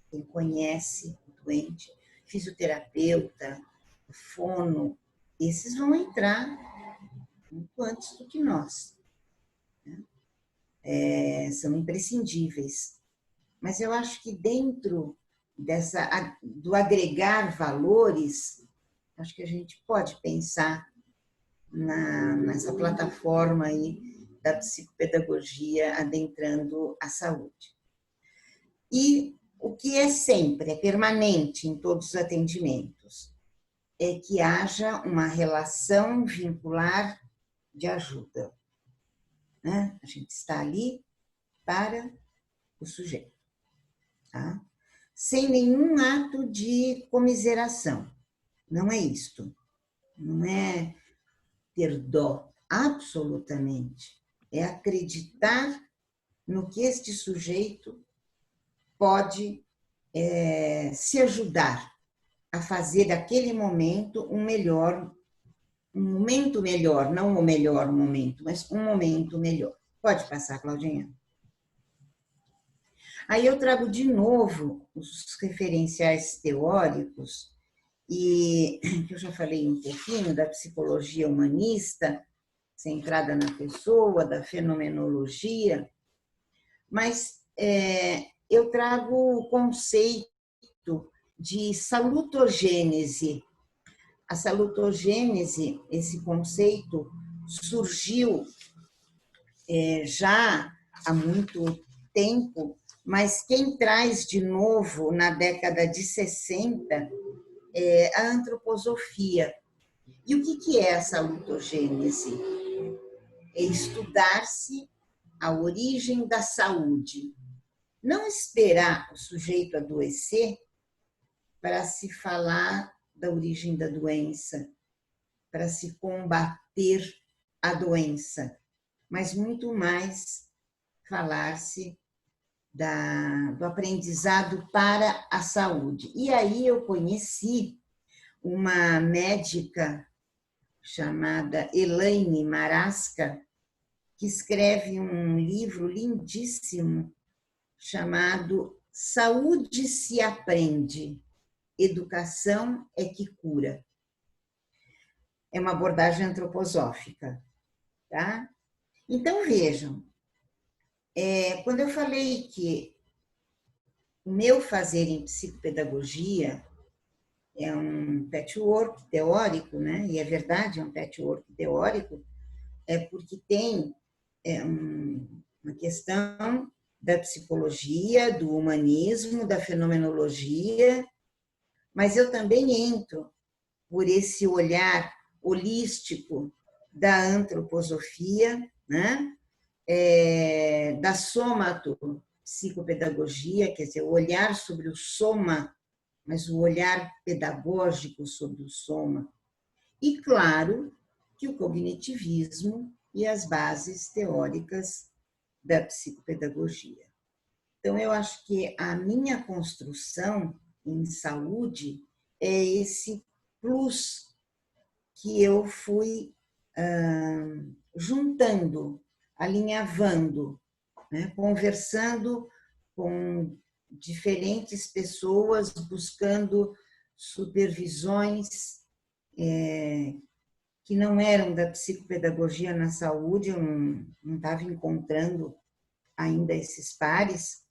Quem conhece o doente, fisioterapeuta, fono, esses vão entrar muito antes do que nós, né? São imprescindíveis. Mas eu acho que dentro do agregar valores, acho que a gente pode pensar nessa plataforma aí da psicopedagogia adentrando a saúde. E o que é sempre, é permanente em todos os atendimentos, é que haja uma relação vincular de ajuda, né? A gente está ali para o sujeito, tá? Sem nenhum ato de comiseração. Não é isto. Não é ter dó, absolutamente. É acreditar no que este sujeito pode se ajudar a fazer daquele momento um momento melhor, não o melhor momento, mas um momento melhor. Pode passar, Claudinha. Aí eu trago de novo os referenciais teóricos, e que eu já falei um pouquinho da psicologia humanista, centrada na pessoa, da fenomenologia, mas eu trago o conceito de salutogênese. A salutogênese, esse conceito, surgiu já há muito tempo, mas quem traz de novo na década de 60 é a antroposofia. E o que é a salutogênese? É estudar-se a origem da saúde. Não esperar o sujeito adoecer para se falar da origem da doença, para se combater a doença, mas muito mais falar-se do aprendizado para a saúde. E aí eu conheci uma médica chamada Elaine Marasca, que escreve um livro lindíssimo chamado Saúde se aprende, educação é que cura. É uma abordagem antroposófica, tá? Então, vejam, quando eu falei que o meu fazer em psicopedagogia é um patchwork teórico, né? E é verdade, é um patchwork teórico, é porque tem uma questão da psicologia, do humanismo, da fenomenologia, mas eu também entro por esse olhar holístico da antroposofia, né? Da somatopsicopedagogia, quer dizer, o olhar sobre o soma, mas o olhar pedagógico sobre o soma. E, claro, que o cognitivismo e as bases teóricas da psicopedagogia. Então, eu acho que a minha construção em saúde é esse plus que eu fui juntando, alinhavando, né? Conversando com diferentes pessoas, buscando supervisões que não eram da psicopedagogia na saúde, eu não estava encontrando ainda esses pares,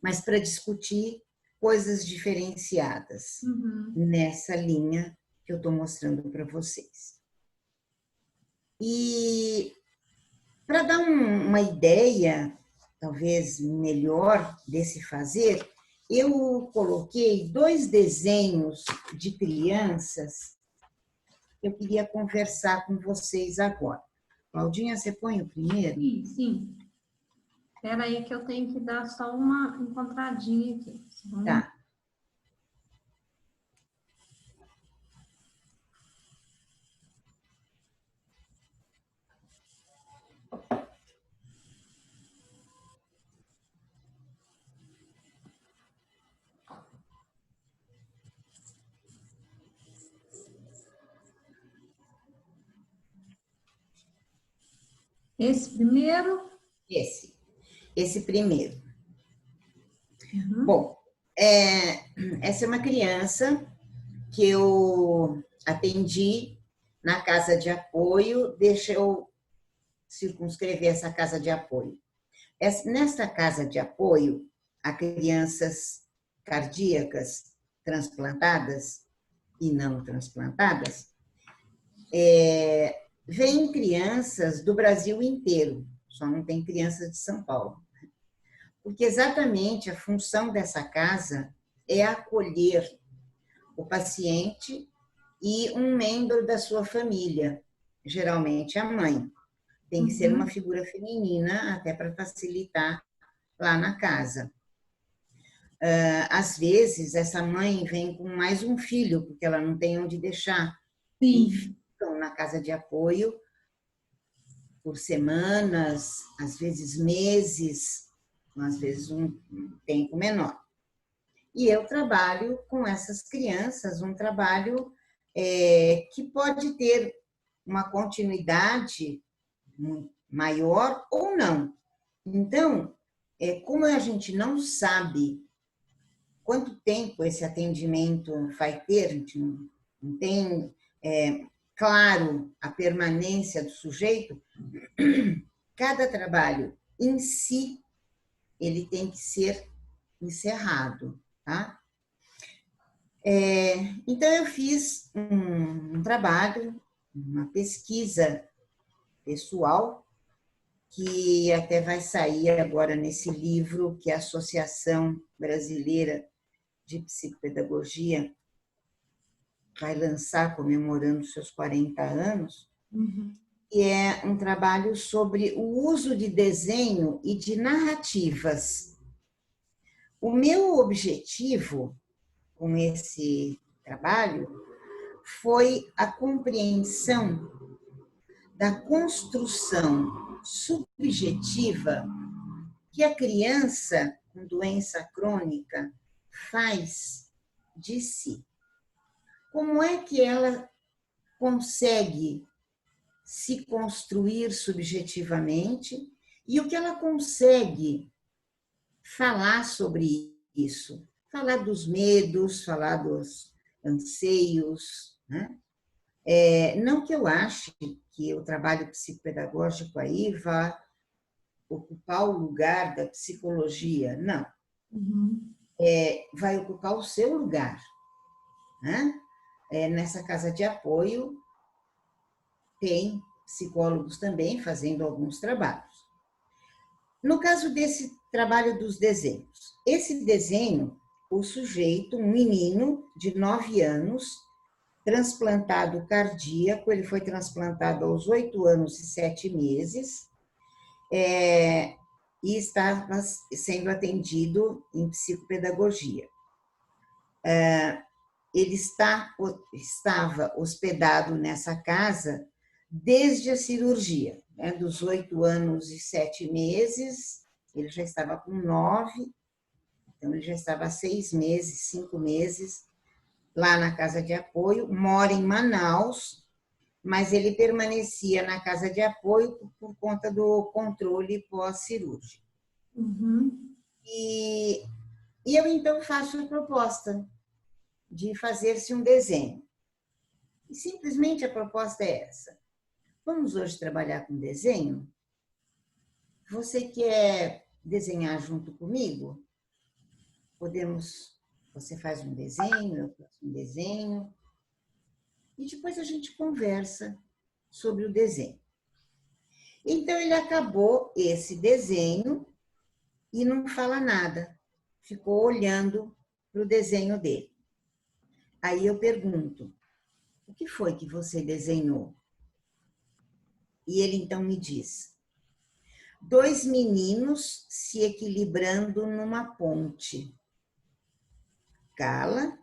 mas para discutir coisas diferenciadas nessa linha que eu estou mostrando para vocês. E para dar uma ideia, talvez melhor, desse fazer, eu coloquei 2 desenhos de crianças que eu queria conversar com vocês agora. Claudinha, você põe o primeiro? Sim, sim. Espera aí que eu tenho que dar só uma encontradinha aqui. Tá. Esse primeiro? Esse primeiro. Bom, essa é uma criança que eu atendi na casa de apoio. Deixa eu circunscrever essa casa de apoio. Nesta casa de apoio, há crianças cardíacas transplantadas e não transplantadas. Vêm crianças do Brasil inteiro, só não tem crianças de São Paulo. Porque exatamente a função dessa casa é acolher o paciente e um membro da sua família, geralmente a mãe. Tem que ser uma figura feminina, até para facilitar lá na casa. Às vezes, essa mãe vem com mais um filho, porque ela não tem onde deixar. Sim. E ficam na casa de apoio por semanas, às vezes meses, às vezes um tempo menor. E eu trabalho com essas crianças, um trabalho que pode ter uma continuidade maior ou não. Então, como a gente não sabe quanto tempo esse atendimento vai ter, a gente não tem claro a permanência do sujeito, cada trabalho em si, ele tem que ser encerrado, tá? Então, eu fiz um trabalho, uma pesquisa pessoal, que até vai sair agora nesse livro que a Associação Brasileira de Psicopedagogia vai lançar, comemorando seus 40 anos, que é um trabalho sobre o uso de desenho e de narrativas. O meu objetivo com esse trabalho foi a compreensão da construção subjetiva que a criança com doença crônica faz de si. Como é que ela consegue se construir subjetivamente e o que ela consegue falar sobre isso. Falar dos medos, falar dos anseios, né? Não que eu ache que o trabalho psicopedagógico aí vá ocupar o lugar da psicologia, não. Uhum. Vai ocupar o seu lugar, né? Nessa casa de apoio tem psicólogos também fazendo alguns trabalhos. No caso desse trabalho dos desenhos, esse desenho, o sujeito, um menino de 9 anos, transplantado cardíaco, ele foi transplantado aos 8 anos e 7 meses, e estava sendo atendido em psicopedagogia. Ele estava hospedado nessa casa desde a cirurgia, né, dos 8 anos e 7 meses, ele já estava com 9, então ele já estava há 6 meses, 5 meses, lá na casa de apoio, mora em Manaus, mas ele permanecia na casa de apoio por conta do controle pós-cirúrgico. Uhum. E eu, então, faço a proposta de fazer-se um desenho. E simplesmente a proposta é essa. Vamos hoje trabalhar com desenho? Você quer desenhar junto comigo? Você faz um desenho, eu faço um desenho, e depois a gente conversa sobre o desenho. Então, ele acabou esse desenho e não fala nada, ficou olhando para o desenho dele. Aí eu pergunto, o que foi que você desenhou? E ele então me diz, 2 meninos se equilibrando numa ponte. Cala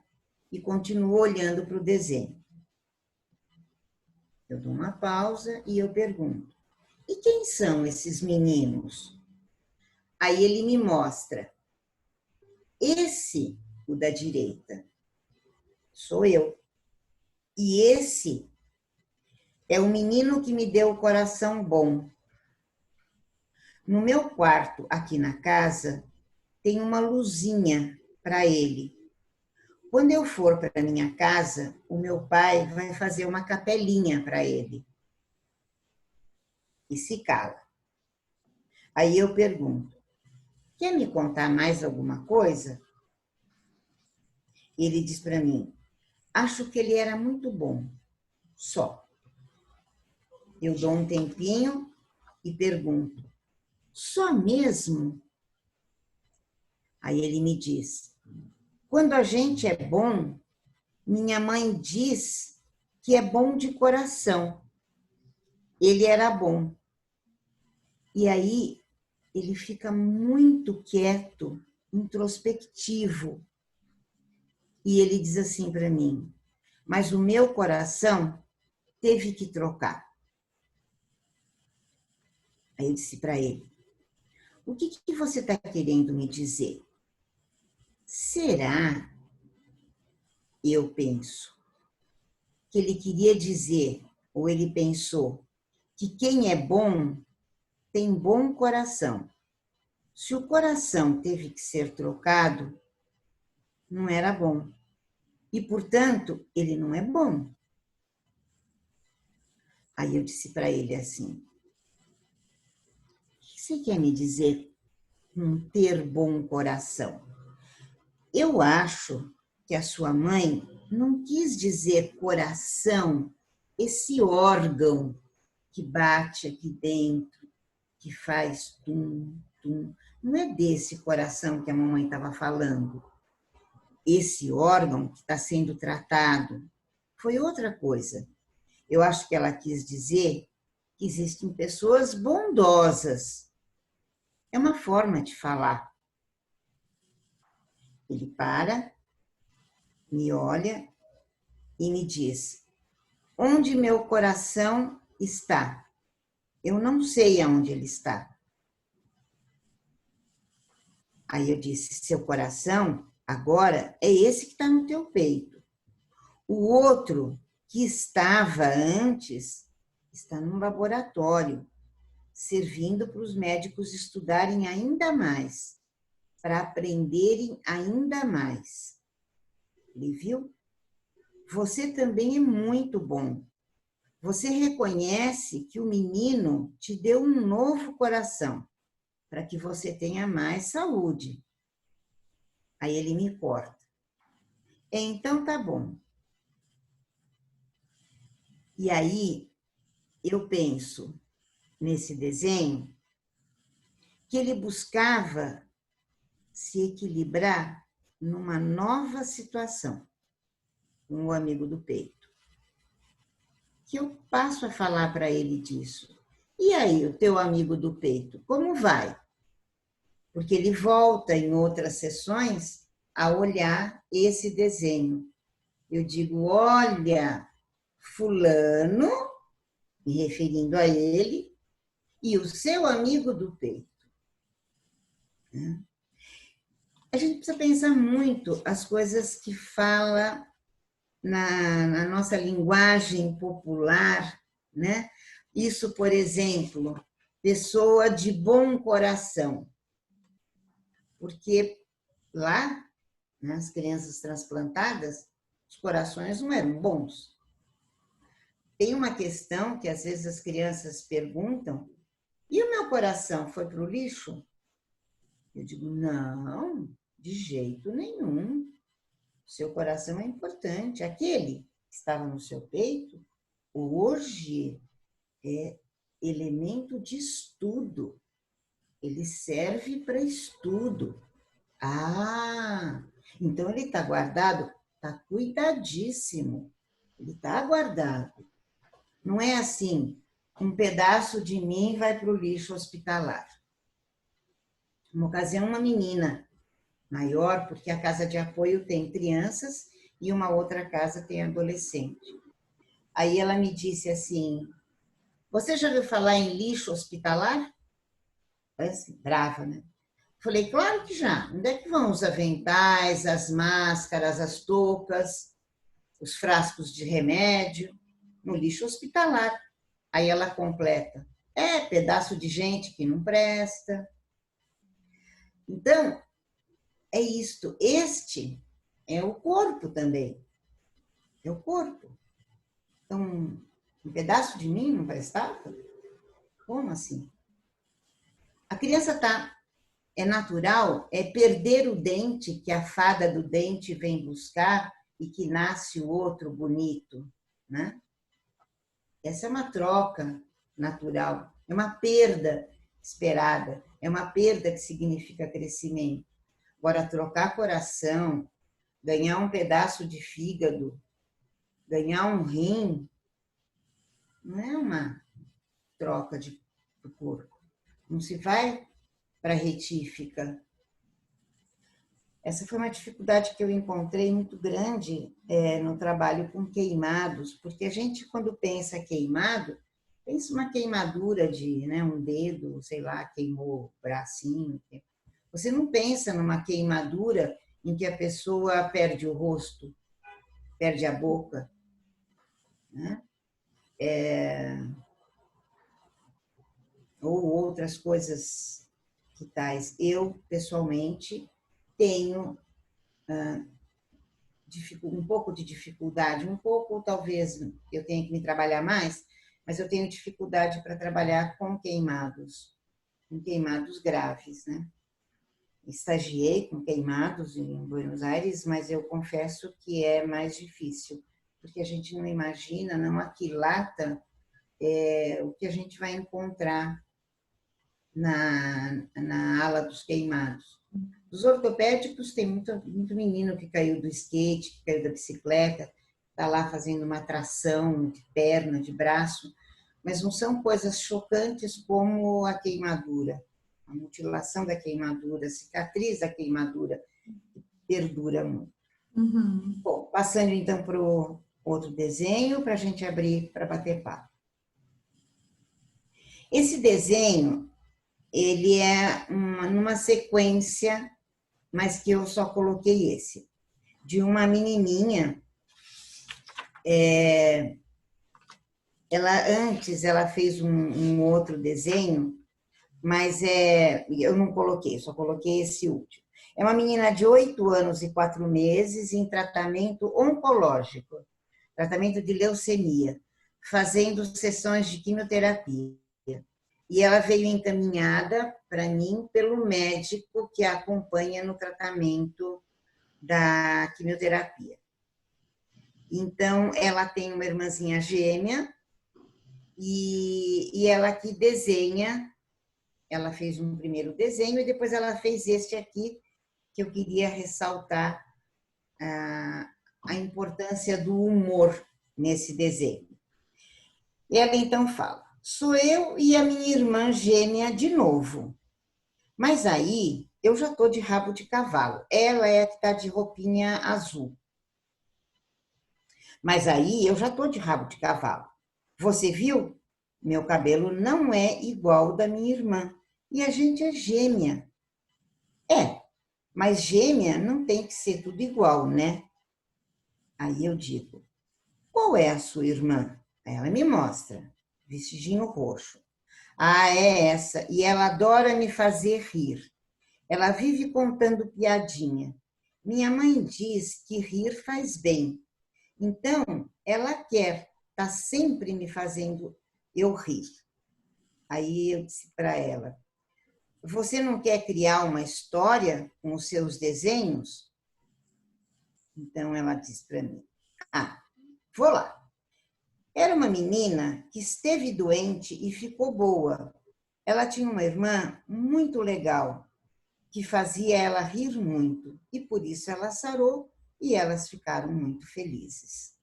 e continua olhando para o desenho. Eu dou uma pausa e eu pergunto, e quem são esses meninos? Aí ele me mostra, esse, o da direita, sou eu. E esse é o menino que me deu o coração bom. No meu quarto, aqui na casa, tem uma luzinha para ele. Quando eu for para minha casa, o meu pai vai fazer uma capelinha para ele. E se cala. Aí eu pergunto, quer me contar mais alguma coisa? Ele diz para mim, acho que ele era muito bom, só. Eu dou um tempinho e pergunto, só mesmo? Aí ele me diz, quando a gente é bom, minha mãe diz que é bom de coração. Ele era bom. E aí ele fica muito quieto, introspectivo. E ele diz assim para mim, mas o meu coração teve que trocar. Aí eu disse para ele, o que você está querendo me dizer? Será, eu penso, que ele queria dizer, ou ele pensou, que quem é bom tem bom coração. Se o coração teve que ser trocado, não era bom. E, portanto, ele não é bom. Aí eu disse para ele assim, o que você quer me dizer com ter bom coração? Eu acho que a sua mãe não quis dizer coração, esse órgão que bate aqui dentro, que faz tum, tum. Não é desse coração que a mamãe estava falando. Esse órgão que está sendo tratado foi outra coisa. Eu acho que ela quis dizer que existem pessoas bondosas. É uma forma de falar. Ele para, me olha e me diz, onde meu coração está? Eu não sei aonde ele está. Aí eu disse, seu coração agora é esse que está no teu peito. O outro que estava antes, está num laboratório, servindo para os médicos estudarem ainda mais, para aprenderem ainda mais. Ele viu? Você também é muito bom. Você reconhece que o menino te deu um novo coração, para que você tenha mais saúde. Aí ele me corta. Então tá bom. E aí eu penso nesse desenho que ele buscava se equilibrar numa nova situação, com o amigo do peito. Que eu passo a falar para ele disso. E aí, o teu amigo do peito, como vai? Porque ele volta em outras sessões a olhar esse desenho. Eu digo, olha, fulano, me referindo a ele, e o seu amigo do peito. A gente precisa pensar muito as coisas que fala na nossa linguagem popular, né? Isso, por exemplo, pessoa de bom coração. Porque lá, nas crianças transplantadas, os corações não eram bons. Tem uma questão que às vezes as crianças perguntam, e o meu coração foi para o lixo? Eu digo, não, de jeito nenhum. Seu coração é importante. Aquele que estava no seu peito, hoje é elemento de estudo. Ele serve para estudo. Ah, então ele está guardado? Está cuidadíssimo. Ele está guardado. Não é assim, um pedaço de mim vai para o lixo hospitalar. Uma ocasião, uma menina maior, porque a casa de apoio tem crianças e uma outra casa tem adolescente. Aí ela me disse assim, você já ouviu falar em lixo hospitalar? Assim, brava, né? Falei, claro que já. Onde é que vão os aventais, as máscaras, as toucas, os frascos de remédio? No lixo hospitalar. Aí ela completa, pedaço de gente que não presta. Então, é isto. Este é o corpo também. É o corpo. Então, um pedaço de mim não prestava? Como assim? A criança é natural, é perder o dente que a fada do dente vem buscar e que nasce o outro bonito, né? Essa é uma troca natural, é uma perda esperada, é uma perda que significa crescimento. Agora, trocar coração, ganhar um pedaço de fígado, ganhar um rim, não é uma troca do corpo. Não se vai para a retífica. Essa foi uma dificuldade que eu encontrei muito grande no trabalho com queimados, porque a gente, quando pensa queimado, pensa uma queimadura de um dedo, sei lá, queimou o bracinho. Você não pensa numa queimadura em que a pessoa perde o rosto, perde a boca, né? Ou outras coisas que tais. Eu, pessoalmente, tenho um pouco de dificuldade, um pouco, talvez eu tenha que me trabalhar mais, mas eu tenho dificuldade para trabalhar com queimados graves, né? Estagiei com queimados em Buenos Aires, mas eu confesso que é mais difícil, porque a gente não imagina, não aquilata o que a gente vai encontrar na ala dos queimados. Os ortopédicos, tem muito menino que caiu do skate, que caiu da bicicleta, está lá fazendo uma tração de perna, de braço, mas não são coisas chocantes como a queimadura, a mutilação da queimadura, a cicatriz da queimadura, que perdura muito. Uhum. Bom, passando então para o outro desenho, para a gente abrir para bater papo. Esse desenho, ele é numa sequência, mas que eu só coloquei esse, de uma menininha Ela fez um outro desenho, mas eu não coloquei, só coloquei esse último. É uma menina de 8 anos e 4 meses em tratamento oncológico, tratamento de leucemia, fazendo sessões de quimioterapia. E ela veio encaminhada para mim pelo médico que a acompanha no tratamento da quimioterapia. Então, ela tem uma irmãzinha gêmea e ela que desenha. Ela fez um primeiro desenho e depois ela fez este aqui, que eu queria ressaltar a importância do humor nesse desenho. E ela então fala: sou eu e a minha irmã gêmea de novo. Mas aí eu já estou de rabo de cavalo. Ela é a que está de roupinha azul. Mas aí eu já estou de rabo de cavalo. Você viu? Meu cabelo não é igual ao da minha irmã. E a gente é gêmea. Mas gêmea não tem que ser tudo igual, né? Aí eu digo: qual é a sua irmã? Aí ela me mostra, vestidinho roxo. Ah, é essa. E ela adora me fazer rir. Ela vive contando piadinha. Minha mãe diz que rir faz bem. Então, ela quer, tá sempre me fazendo eu rir. Aí eu disse para ela: você não quer criar uma história com os seus desenhos? Então ela disse para mim: vou lá. Era uma menina que esteve doente e ficou boa. Ela tinha uma irmã muito legal, que fazia ela rir muito, e por isso ela sarou e elas ficaram muito felizes.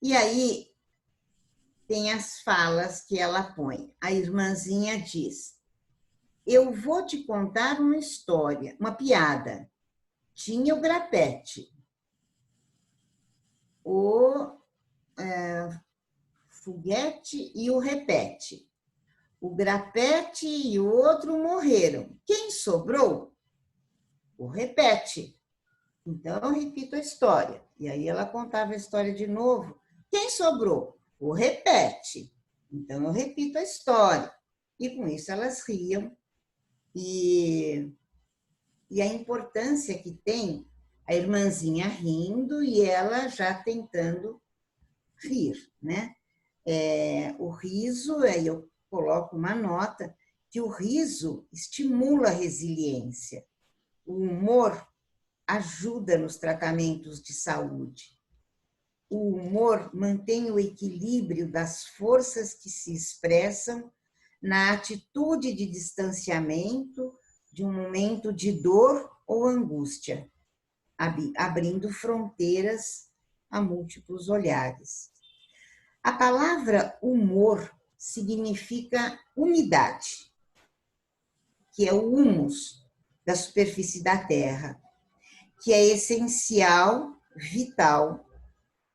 E aí tem as falas que ela põe. A irmãzinha diz: eu vou te contar uma história, uma piada. Tinha o grapete, o foguete e o repete. O grapete e o outro morreram. Quem sobrou? O repete. Então, eu repito a história. E aí ela contava a história de novo. Quem sobrou? O repete. Então, eu repito a história. E com isso elas riam. E a importância que tem a irmãzinha rindo e ela já tentando rir, né? O riso, aí eu coloco uma nota, que o riso estimula a resiliência. O humor ajuda nos tratamentos de saúde. O humor mantém o equilíbrio das forças que se expressam na atitude de distanciamento de um momento de dor ou angústia, abrindo fronteiras a múltiplos olhares. A palavra humor significa umidade, que é o humus da superfície da Terra, que é essencial, vital.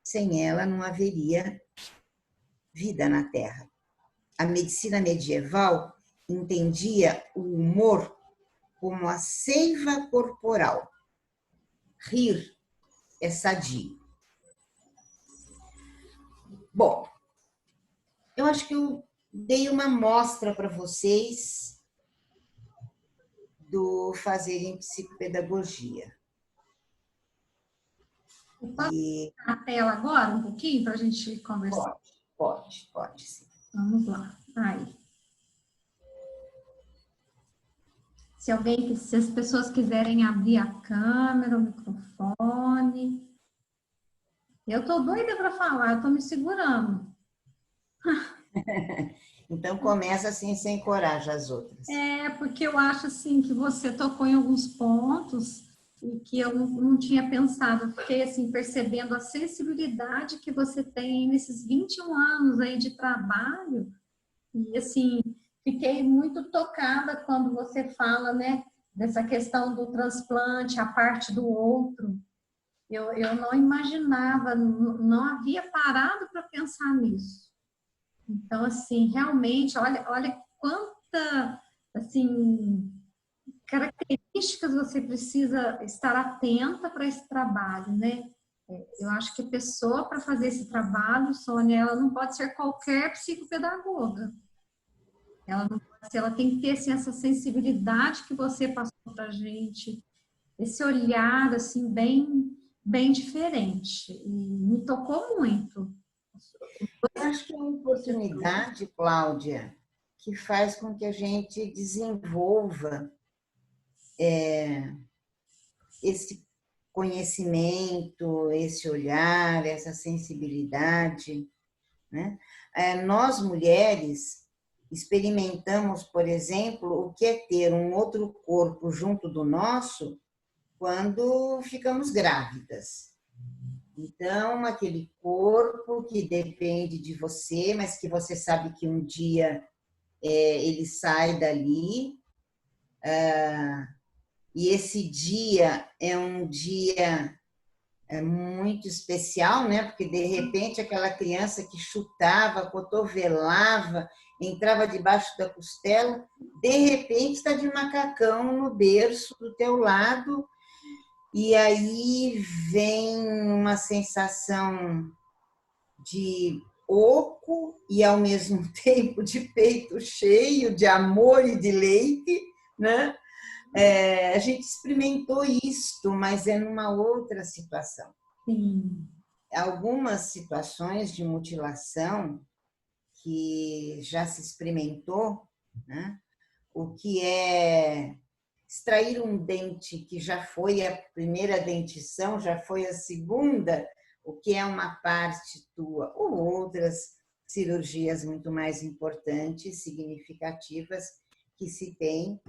Sem ela não haveria vida na Terra. A medicina medieval entendia o humor como a seiva corporal. Rir é sadio. Bom, eu acho que eu dei uma amostra para vocês do Fazer em Psicopedagogia. Posso a tela agora, um pouquinho, para a gente conversar? Pode sim. Vamos lá. Aí. Se as pessoas quiserem abrir a câmera, o microfone. Eu estou doida para falar, eu estou me segurando. Então começa assim, sem coragem as outras. Porque eu acho assim que você tocou em alguns pontos e que eu não tinha pensado. Eu fiquei assim percebendo a sensibilidade que você tem nesses 21 anos aí de trabalho. E assim, fiquei muito tocada quando você fala, né, dessa questão do transplante, a parte do outro. Eu não imaginava, não havia parado para pensar nisso. Então, assim, realmente, olha quanta, assim, características você precisa estar atenta para esse trabalho, né? Eu acho que a pessoa, para fazer esse trabalho, Sônia, ela não pode ser qualquer psicopedagoga. Ela não pode ser, ela tem que ter assim, essa sensibilidade que você passou para a gente, esse olhar assim bem diferente. E me tocou muito. Eu acho que é uma oportunidade, Cláudia, que faz com que a gente desenvolva esse conhecimento, esse olhar, essa sensibilidade, né? Nós, mulheres, experimentamos, por exemplo, o que é ter um outro corpo junto do nosso quando ficamos grávidas. Então, aquele corpo que depende de você, mas que você sabe que um dia ele sai dali, e esse dia é um dia muito especial, né? Porque de repente aquela criança que chutava, cotovelava, entrava debaixo da costela, de repente está de macacão no berço do teu lado, e aí vem uma sensação de oco e ao mesmo tempo de peito cheio de amor e de leite, né? A gente experimentou isto, mas é numa outra situação. Sim. Algumas situações de mutilação que já se experimentou, né? O que é extrair um dente que já foi a primeira dentição, já foi a segunda, o que é uma parte tua, ou outras cirurgias muito mais importantes, significativas, que se tem.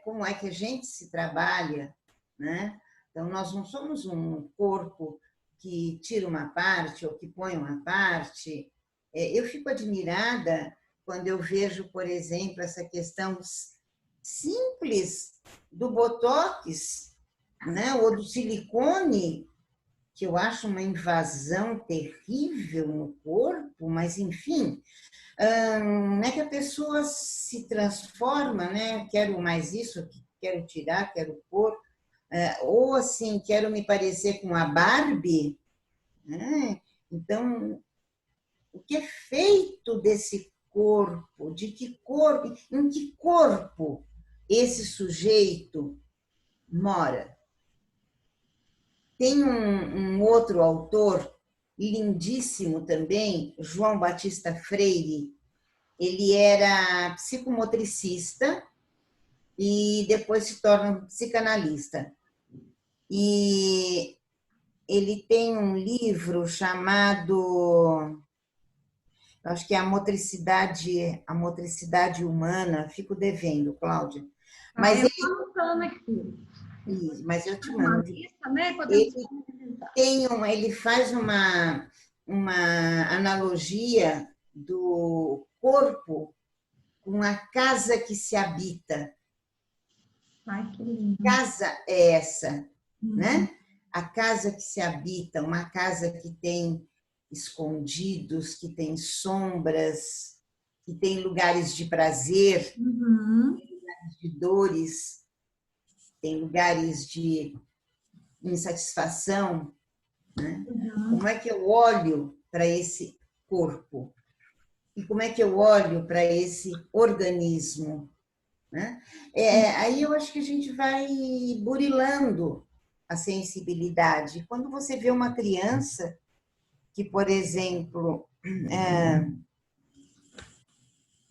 Como é que a gente se trabalha, né? Então, nós não somos um corpo que tira uma parte ou que põe uma parte. Eu fico admirada quando eu vejo, por exemplo, essa questão simples do botox, né? Ou do silicone, que eu acho uma invasão terrível no corpo, mas, enfim, não é que a pessoa se transforma, né? Quero mais isso, quero tirar, quero pôr, ou assim, quero me parecer com a Barbie, né? Então, o que é feito desse corpo? De que corpo? Em que corpo esse sujeito mora? Tem um outro autor lindíssimo também, João Batista Freire. Ele era psicomotricista e depois se torna um psicanalista. E ele tem um livro chamado, acho que é a motricidade humana. Fico devendo, Cláudia. Mas eu estou anotando aqui. mas eu te Uma mando. lista, né? Podemos Ele faz uma analogia do corpo com a casa que se habita. Ai, que lindo. Casa é essa, né? A casa que se habita, uma casa que tem escondidos, que tem sombras, que tem lugares de prazer, lugares de dores, tem lugares de insatisfação, né? Como é que eu olho para esse corpo? E como é que eu olho para esse organismo? Né? Aí eu acho que a gente vai burilando a sensibilidade. Quando você vê uma criança que, por exemplo,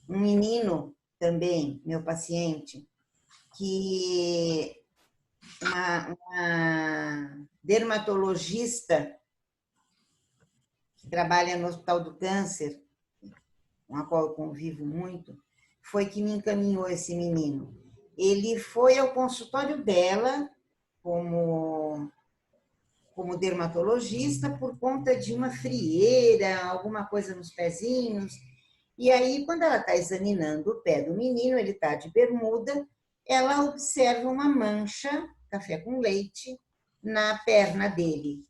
um menino também, meu paciente, que uma dermatologista que trabalha no Hospital do Câncer, com a qual eu convivo muito, foi que me encaminhou esse menino. Ele foi ao consultório dela como dermatologista por conta de uma frieira, alguma coisa nos pezinhos. E aí, quando ela está examinando o pé do menino, ele está de bermuda, ela observa uma mancha, café com leite, na perna dele.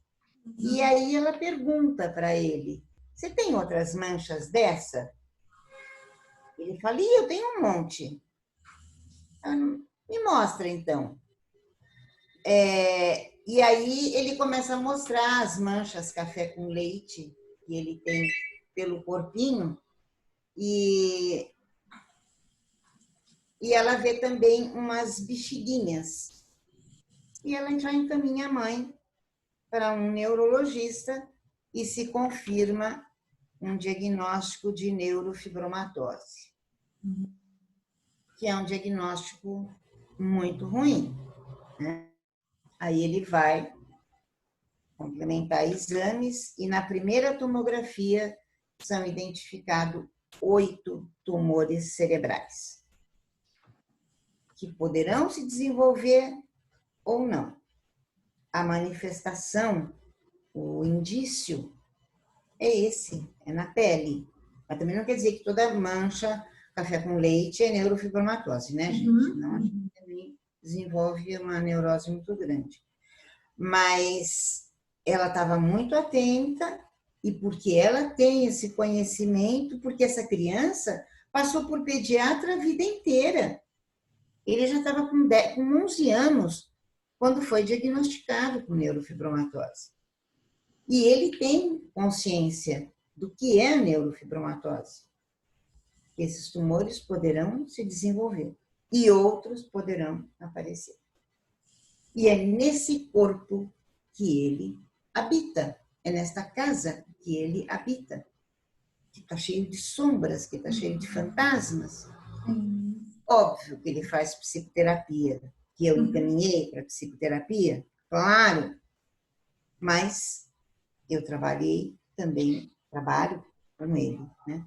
E aí ela pergunta para ele, você tem outras manchas dessa? Ele fala, eu tenho um monte. Me mostra, então. E aí ele começa a mostrar as manchas café com leite que ele tem pelo corpinho e ela vê também umas bexiguinhas. E ela já encaminha a mãe para um neurologista e se confirma um diagnóstico de neurofibromatose, que é um diagnóstico muito ruim, né? Aí ele vai complementar exames e na primeira tomografia são identificados 8 tumores cerebrais, que poderão se desenvolver ou não. A manifestação, o indício é esse, é na pele. Mas também não quer dizer que toda mancha, café com leite, é neurofibromatose, né, gente? Não, a gente também desenvolve uma neurose muito grande. Mas ela estava muito atenta e porque ela tem esse conhecimento, porque essa criança passou por pediatra a vida inteira. Ele já estava com 11 anos quando foi diagnosticado com neurofibromatose. E ele tem consciência do que é a neurofibromatose. Esses tumores poderão se desenvolver e outros poderão aparecer. E é nesse corpo que ele habita, é nesta casa que ele habita, que está cheio de sombras, que está cheio de fantasmas. Óbvio que ele faz psicoterapia, que eu encaminhei para psicoterapia, claro, mas eu trabalho com ele, né?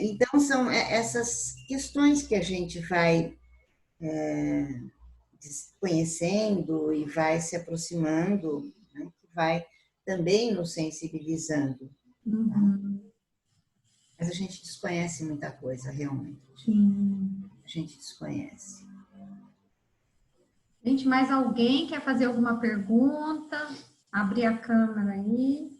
Então, são essas questões que a gente vai conhecendo e vai se aproximando, né? Que vai também nos sensibilizando. Mas a gente desconhece muita coisa, realmente. A gente desconhece. Gente, mais alguém quer fazer alguma pergunta? Abrir a câmera aí.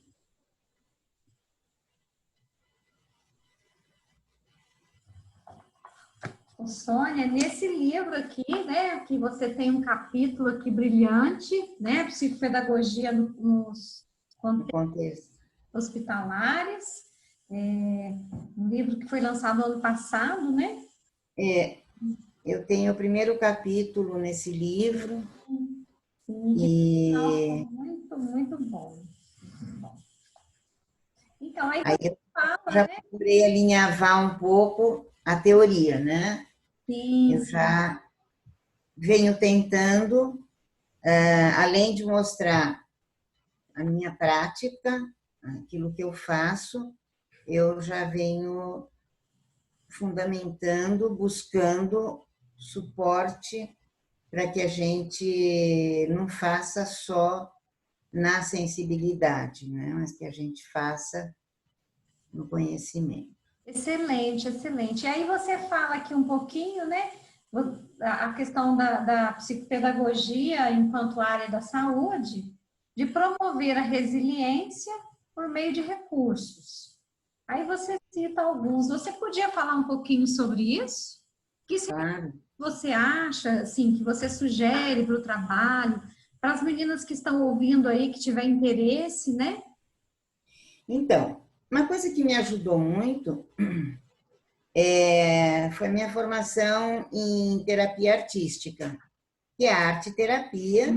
Ô, Sônia, nesse livro aqui, né, que você tem um capítulo aqui brilhante, né, psicopedagogia nos contextos hospitalares, um livro que foi lançado no ano passado, né? Eu tenho o primeiro capítulo nesse livro. E muito, muito bom. Então, aí eu fala, já né? procurei alinhavar um pouco a teoria, né? Sim, Eu já venho tentando, além de mostrar a minha prática, aquilo que eu faço, eu já venho fundamentando, buscando suporte para que a gente não faça só na sensibilidade, né? Mas que a gente faça no conhecimento. excelente, excelente. E aí você fala aqui um pouquinho, né? A questão da psicopedagogia enquanto área da saúde, de promover a resiliência por meio de recursos. Aí você cita alguns. Você podia falar um pouquinho sobre isso? Claro. Você acha, assim, que você sugere para o trabalho, para as meninas que estão ouvindo aí, que tiver interesse, né? Então, uma coisa que me ajudou muito foi a minha formação em terapia artística, que é a arte-terapia,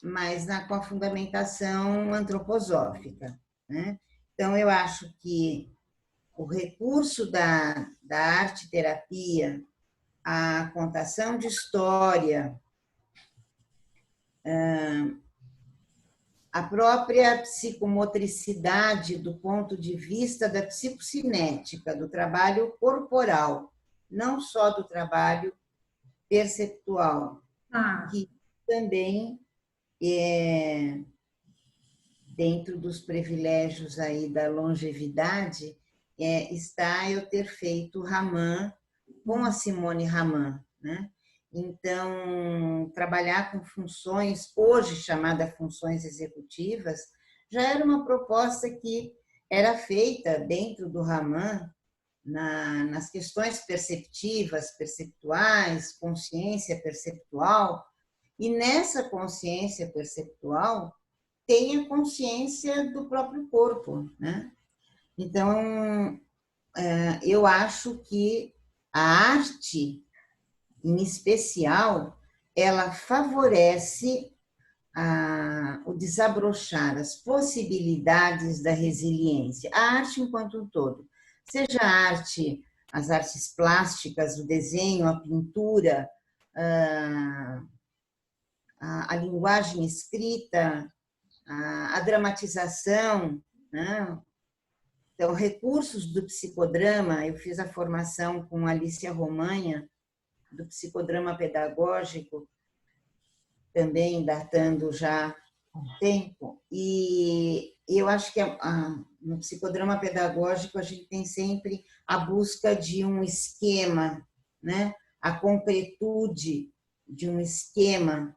mas com a fundamentação antroposófica, né? Então, eu acho que o recurso da arte-terapia, a contação de história, a própria psicomotricidade do ponto de vista da psicocinética, do trabalho corporal, não só do trabalho perceptual, que também é dentro dos privilégios aí da longevidade, está eu ter feito Raman com a Simone Raman, né? Então, trabalhar com funções, hoje chamada funções executivas, já era uma proposta que era feita dentro do Raman, nas questões perceptivas, perceptuais, consciência perceptual, E nessa consciência perceptual tem a consciência do próprio corpo, né? Então, eu acho que a arte, em especial, ela favorece o desabrochar, as possibilidades da resiliência. A arte enquanto um todo, seja a arte, as artes plásticas, o desenho, a pintura, a linguagem escrita, a dramatização, né? Então, recursos do psicodrama, eu fiz a formação com Alicia Romanha, do psicodrama pedagógico, também datando já um tempo, e eu acho que no psicodrama pedagógico a gente tem sempre a busca de um esquema, né? A concretude de um esquema,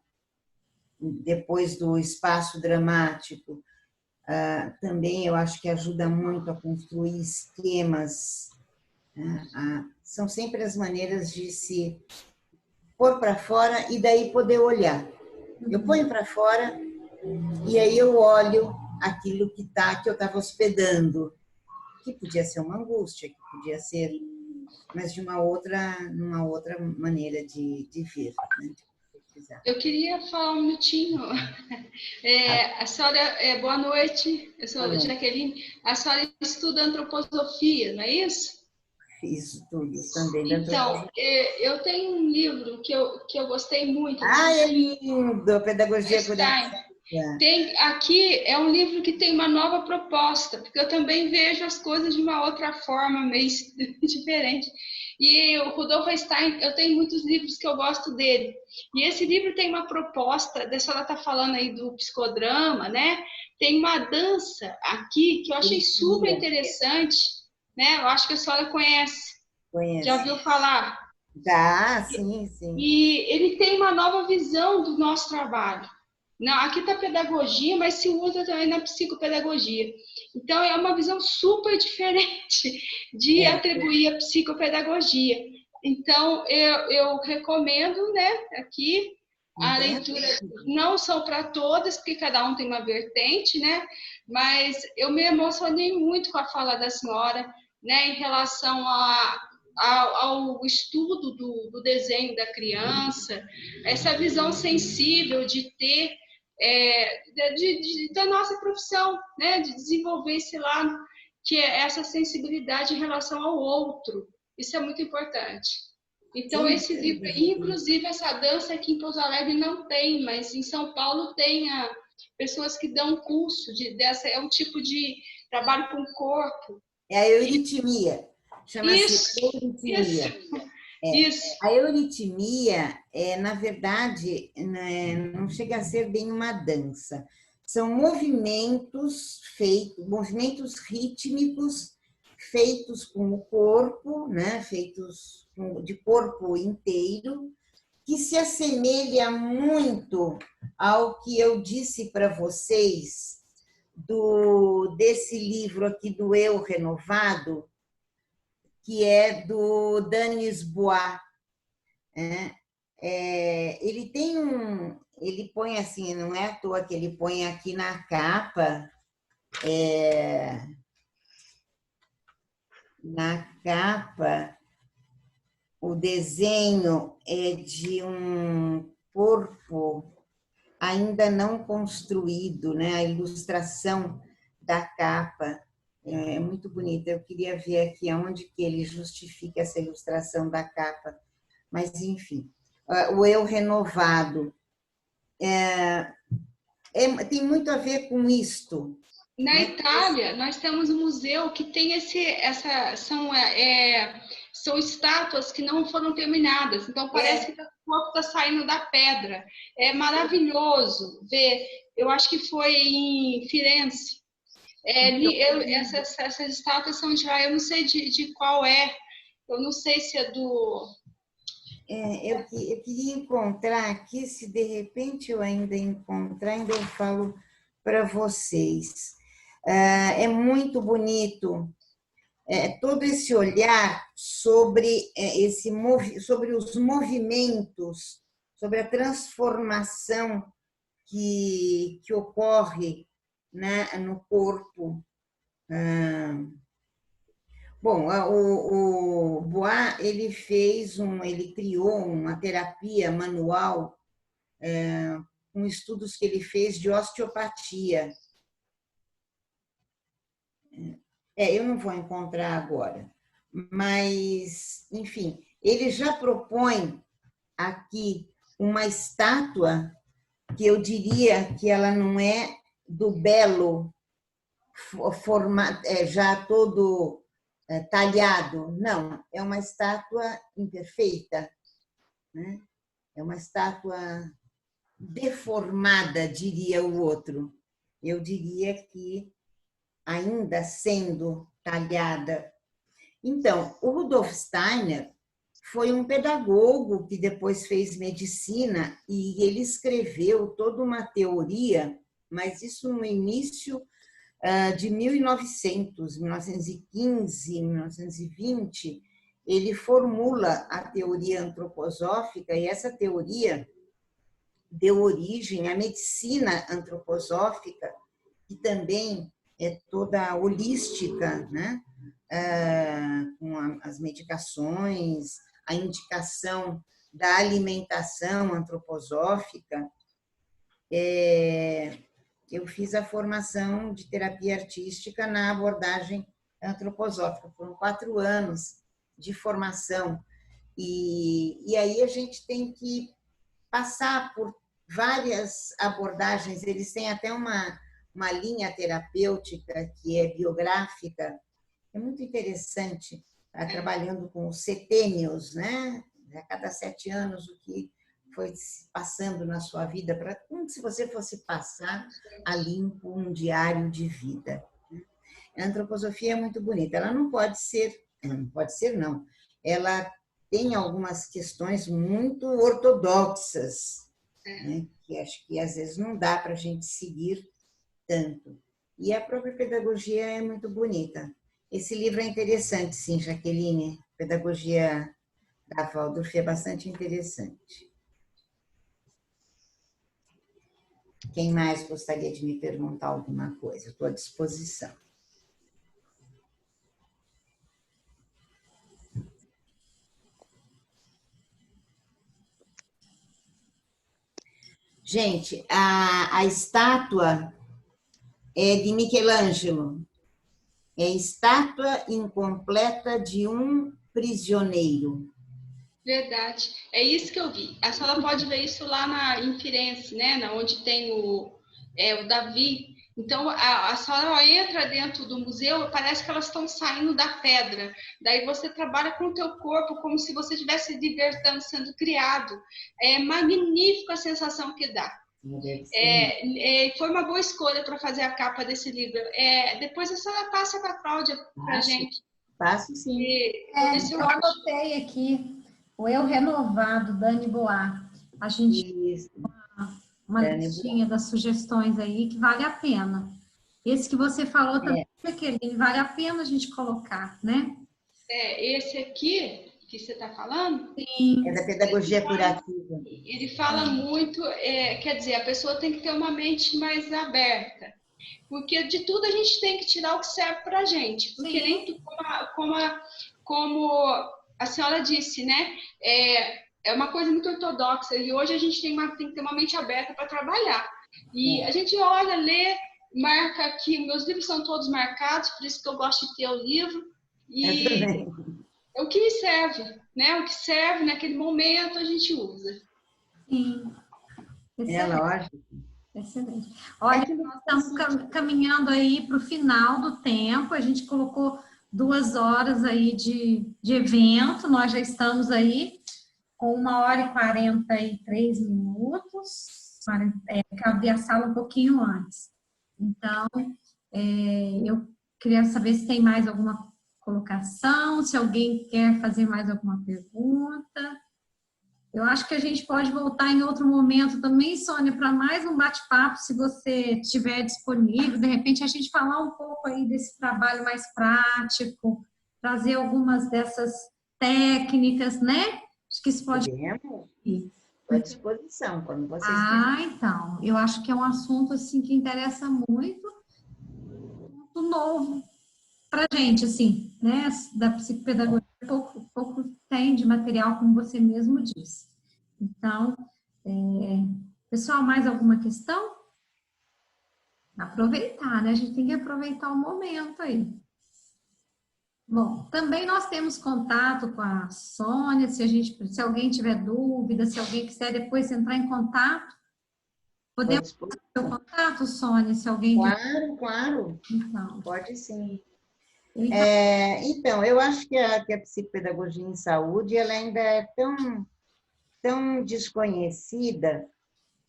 depois do espaço dramático. Também eu acho que ajuda muito a construir esquemas, né? São sempre as maneiras de se pôr para fora e daí poder olhar. Eu ponho para fora e aí eu olho aquilo que eu estava hospedando, que podia ser uma angústia, que podia ser, mas de numa outra maneira de ver, né? Eu queria falar um minutinho. A senhora, boa noite, eu sou Jaqueline. A senhora estuda antroposofia, não é isso? Fiz tudo também. Então, eu tenho um livro que eu gostei muito. É lindo! Pedagogia Curativa. Aqui é um livro que tem uma nova proposta, porque eu também vejo as coisas de uma outra forma, meio diferente. E o Rudolf Stein, eu tenho muitos livros que eu gosto dele. E esse livro tem uma proposta, a senhora está falando aí do psicodrama, né? Tem uma dança aqui que eu achei super interessante, né? Eu acho que a senhora conhece. Já ouviu falar? Sim, sim. E ele tem uma nova visão do nosso trabalho. Não, aqui está pedagogia, mas se usa também na psicopedagogia. Então, é uma visão super diferente de atribuir a psicopedagogia. Então, eu recomendo, né, aqui, a leitura. Não são para todas, porque cada um tem uma vertente, né? Mas eu me emocionei muito com a fala da senhora, né, em relação ao estudo do desenho da criança, essa visão sensível de ter da nossa profissão, né? De desenvolver esse lado, que é essa sensibilidade em relação ao outro. Isso é muito importante. Então, esse livro, inclusive essa dança aqui em Pouso Alegre não tem, mas em São Paulo tem pessoas que dão curso é um tipo de trabalho com o corpo. É a euritmia. Chama-se euritmia. Isso. A euritmia, na verdade, não chega a ser bem uma dança. São movimentos rítmicos feitos com o corpo, né? Feitos de corpo inteiro, que se assemelha muito ao que eu disse para vocês desse livro aqui do Eu Renovado, que é do Denis Bois. Ele põe assim, não é à toa que ele põe aqui na capa, o desenho é de um corpo ainda não construído, né? A ilustração da capa é muito bonita. Eu queria ver aqui aonde que ele justifica essa ilustração da capa. Mas, enfim, o Eu Renovado tem muito a ver com isto. Na Itália, nós temos um museu que tem são estátuas que não foram terminadas. Então, parece que o corpo está saindo da pedra. É maravilhoso ver. Eu acho que foi em Firenze. Essas estátuas são de lá. Eu não sei de qual é. Eu não sei se é do... Eu queria encontrar aqui, se de repente eu ainda encontrar, ainda eu falo para vocês. É muito bonito todo esse olhar sobre os movimentos sobre a transformação que ocorre, né, no corpo. Bom, o Bois, ele criou uma terapia manual com estudos que ele fez de osteopatia. Eu não vou encontrar agora, mas, enfim, ele já propõe aqui uma estátua que eu diria que ela não é do belo, já todo talhado, não, é uma estátua imperfeita, né? É uma estátua deformada, diria o outro. Eu diria que ainda sendo talhada. Então, o Rudolf Steiner foi um pedagogo que depois fez medicina e ele escreveu toda uma teoria, mas isso no início de 1900, 1915, 1920, ele formula a teoria antroposófica e essa teoria deu origem à medicina antroposófica, que também é toda holística, né? Com as medicações, a indicação da alimentação antroposófica. Eu fiz a formação de terapia artística na abordagem antroposófica. Foram 4 anos de formação. E aí a gente tem que passar por várias abordagens. Eles têm até uma linha terapêutica que é biográfica. É muito interessante, trabalhando com os setênios, né? A cada 7 anos, o que foi se passando na sua vida, como se você fosse passar a limpo um diário de vida. A antroposofia é muito bonita. Ela não pode ser não. Ela tem algumas questões muito ortodoxas, né? Que acho que às vezes não dá para a gente seguir tanto. E a própria pedagogia é muito bonita. Esse livro é interessante, sim, Jaqueline. Pedagogia da Waldorf é bastante interessante. Quem mais gostaria de me perguntar alguma coisa? Estou à disposição. Gente, a estátua é de Michelangelo. É estátua incompleta de um prisioneiro. Verdade. É isso que eu vi. A senhora pode ver isso lá em Firenze, né? Onde tem o Davi. Então, a senhora entra dentro do museu, parece que elas estão saindo da pedra. Daí você trabalha com o teu corpo como se você estivesse libertando, sendo criado. É magnífica a sensação que dá. Foi uma boa escolha para fazer a capa desse livro. Depois a senhora passa para a Cláudia para a gente. Passo, sim. Eu anotei aqui o Eu Renovado, Dani Bois. A gente uma listinha das sugestões aí que vale a pena. Esse que você falou também, Jaqueline, vale a pena a gente colocar, né? Esse aqui que você está falando? Sim. É da pedagogia curativa. Ele fala muito, quer dizer, a pessoa tem que ter uma mente mais aberta. Porque de tudo a gente tem que tirar o que serve para a gente. Porque nem tudo, como a senhora disse, né? É uma coisa muito ortodoxa. E hoje a gente tem que ter uma mente aberta para trabalhar. E a gente olha, lê, marca aqui. Meus livros são todos marcados, por isso que eu gosto de ter o livro. E é o que me serve, né? O que serve naquele momento a gente usa. Sim. Lógico. Excelente. Olha, nós estamos caminhando aí para o final do tempo. A gente colocou 2 horas aí de evento. Nós já estamos aí com 1h43. Abri a sala um pouquinho antes. Então, eu queria saber se tem mais alguma colocação, se alguém quer fazer mais alguma pergunta. Eu acho que a gente pode voltar em outro momento também, Sônia, para mais um bate-papo, se você estiver disponível. De repente, a gente falar um pouco aí desse trabalho mais prático, trazer algumas dessas técnicas, né? Acho que isso pode... à disposição, quando vocês Então, eu acho que é um assunto assim que interessa muito, muito novo para gente, assim, né? Da psicopedagogia, pouco tem de material, como você mesmo disse. Então, pessoal, mais alguma questão? Aproveitar, né? A gente tem que aproveitar o momento aí. Bom, também nós temos contato com a Sônia, se alguém tiver dúvida, se alguém quiser depois entrar em contato, podemos estão à ter o contato, Sônia, se alguém... Claro, claro, Então, pode sim. então, Então, eu acho que a psicopedagogia em saúde ela ainda é tão desconhecida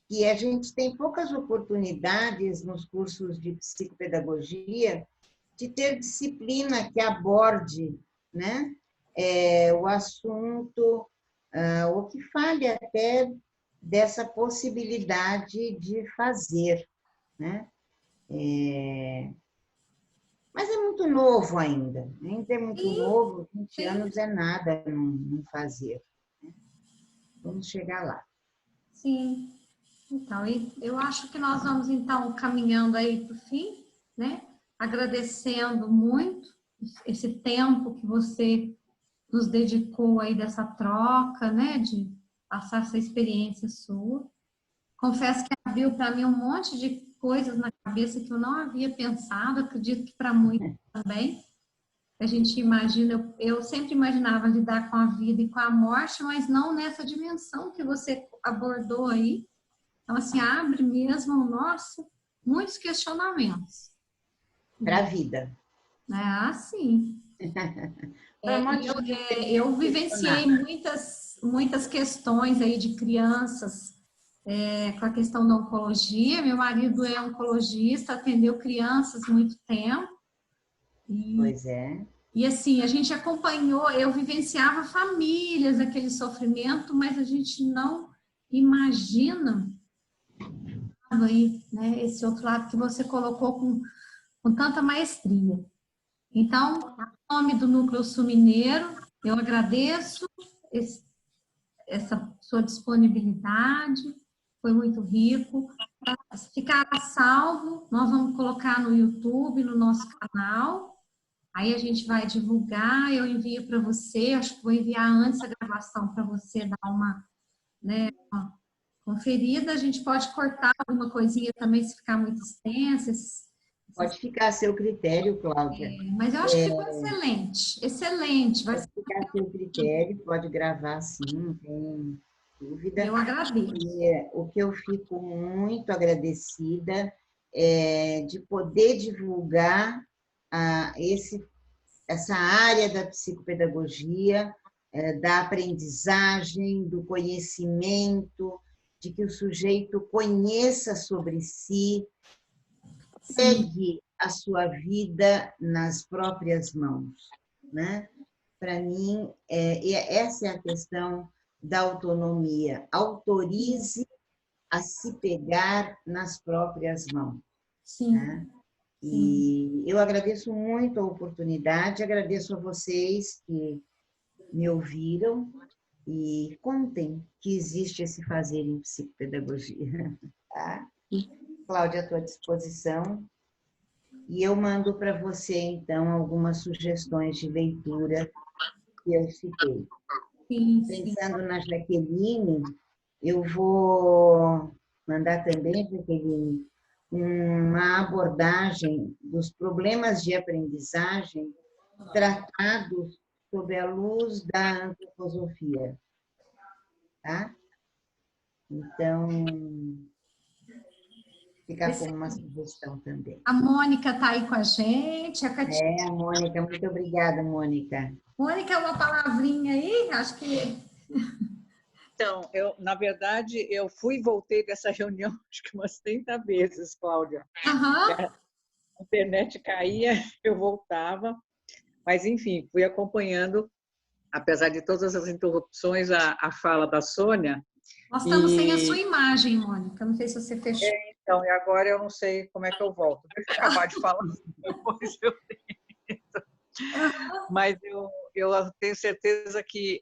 que a gente tem poucas oportunidades nos cursos de psicopedagogia de ter disciplina que aborde, né, o assunto, ou que fale até dessa possibilidade de fazer, né? Mas é muito novo ainda é muito novo, 20 anos é nada não fazer. Né? Vamos chegar lá. sim. Então, eu acho que nós vamos, então, caminhando aí para o fim, né? Agradecendo muito esse tempo que você nos dedicou aí dessa troca, né? De passar essa experiência sua. Confesso que abriu para mim um monte de coisas na cabeça que eu não havia pensado, acredito que para muitos também. A gente imagina, eu sempre imaginava lidar com a vida e com a morte, mas não nessa dimensão que você abordou aí. Então, assim, abre mesmo, nossa, muitos questionamentos. Para a vida. Sim. Para um monte de Eu vivenciei muitas questões aí de crianças com a questão da oncologia. Meu marido é oncologista, atendeu crianças muito tempo. Pois é. E assim, a gente acompanhou, eu vivenciava famílias, aquele sofrimento, mas a gente não imagina aí, né, esse outro lado que você colocou com tanta maestria. Então, em nome do Núcleo Sul Mineiro, eu agradeço essa sua disponibilidade, foi muito rico. Para ficar salvo, nós vamos colocar no YouTube, no nosso canal, aí a gente vai divulgar, eu envio para você, acho que vou enviar antes a gravação para você dar uma conferida, a gente pode cortar alguma coisinha também se ficar muito extensa. Pode ficar a seu critério, Cláudia. Mas eu acho que ficou excelente, excelente. Pode ficar a seu critério, pode gravar sim, não tem dúvida. Eu agradeço. E, o que eu fico muito agradecida é de poder divulgar essa área da psicopedagogia, da aprendizagem, do conhecimento, de que o sujeito conheça sobre si, pegue a sua vida nas próprias mãos, né? Para mim, essa é a questão da autonomia. Autorize a se pegar nas próprias mãos. Sim. Né? E eu agradeço muito a oportunidade, agradeço a vocês que me ouviram e contem que existe esse fazer em psicopedagogia. Tá? Cláudia, à tua disposição. E eu mando para você, então, algumas sugestões de leitura que eu citei. Sim, Pensando na Jaqueline, eu vou mandar também, Jaqueline, uma abordagem dos problemas de aprendizagem tratados sob a luz da antroposofia. Tá? Então, fica como uma sugestão também. A Mônica está aí com a gente. A Mônica, muito obrigada, Mônica. Mônica, uma palavrinha aí, acho que... Então, na verdade, eu fui e voltei dessa reunião acho que umas 30 vezes, Cláudia. Uhum. A internet caía, eu voltava. Mas, enfim, fui acompanhando, apesar de todas as interrupções, a fala da Sônia. Nós estamos sem a sua imagem, Mônica. Não sei se você fechou. Então, e agora eu não sei como é que eu volto. Deixa eu acabar de falar, depois eu tento. Mas eu tenho certeza que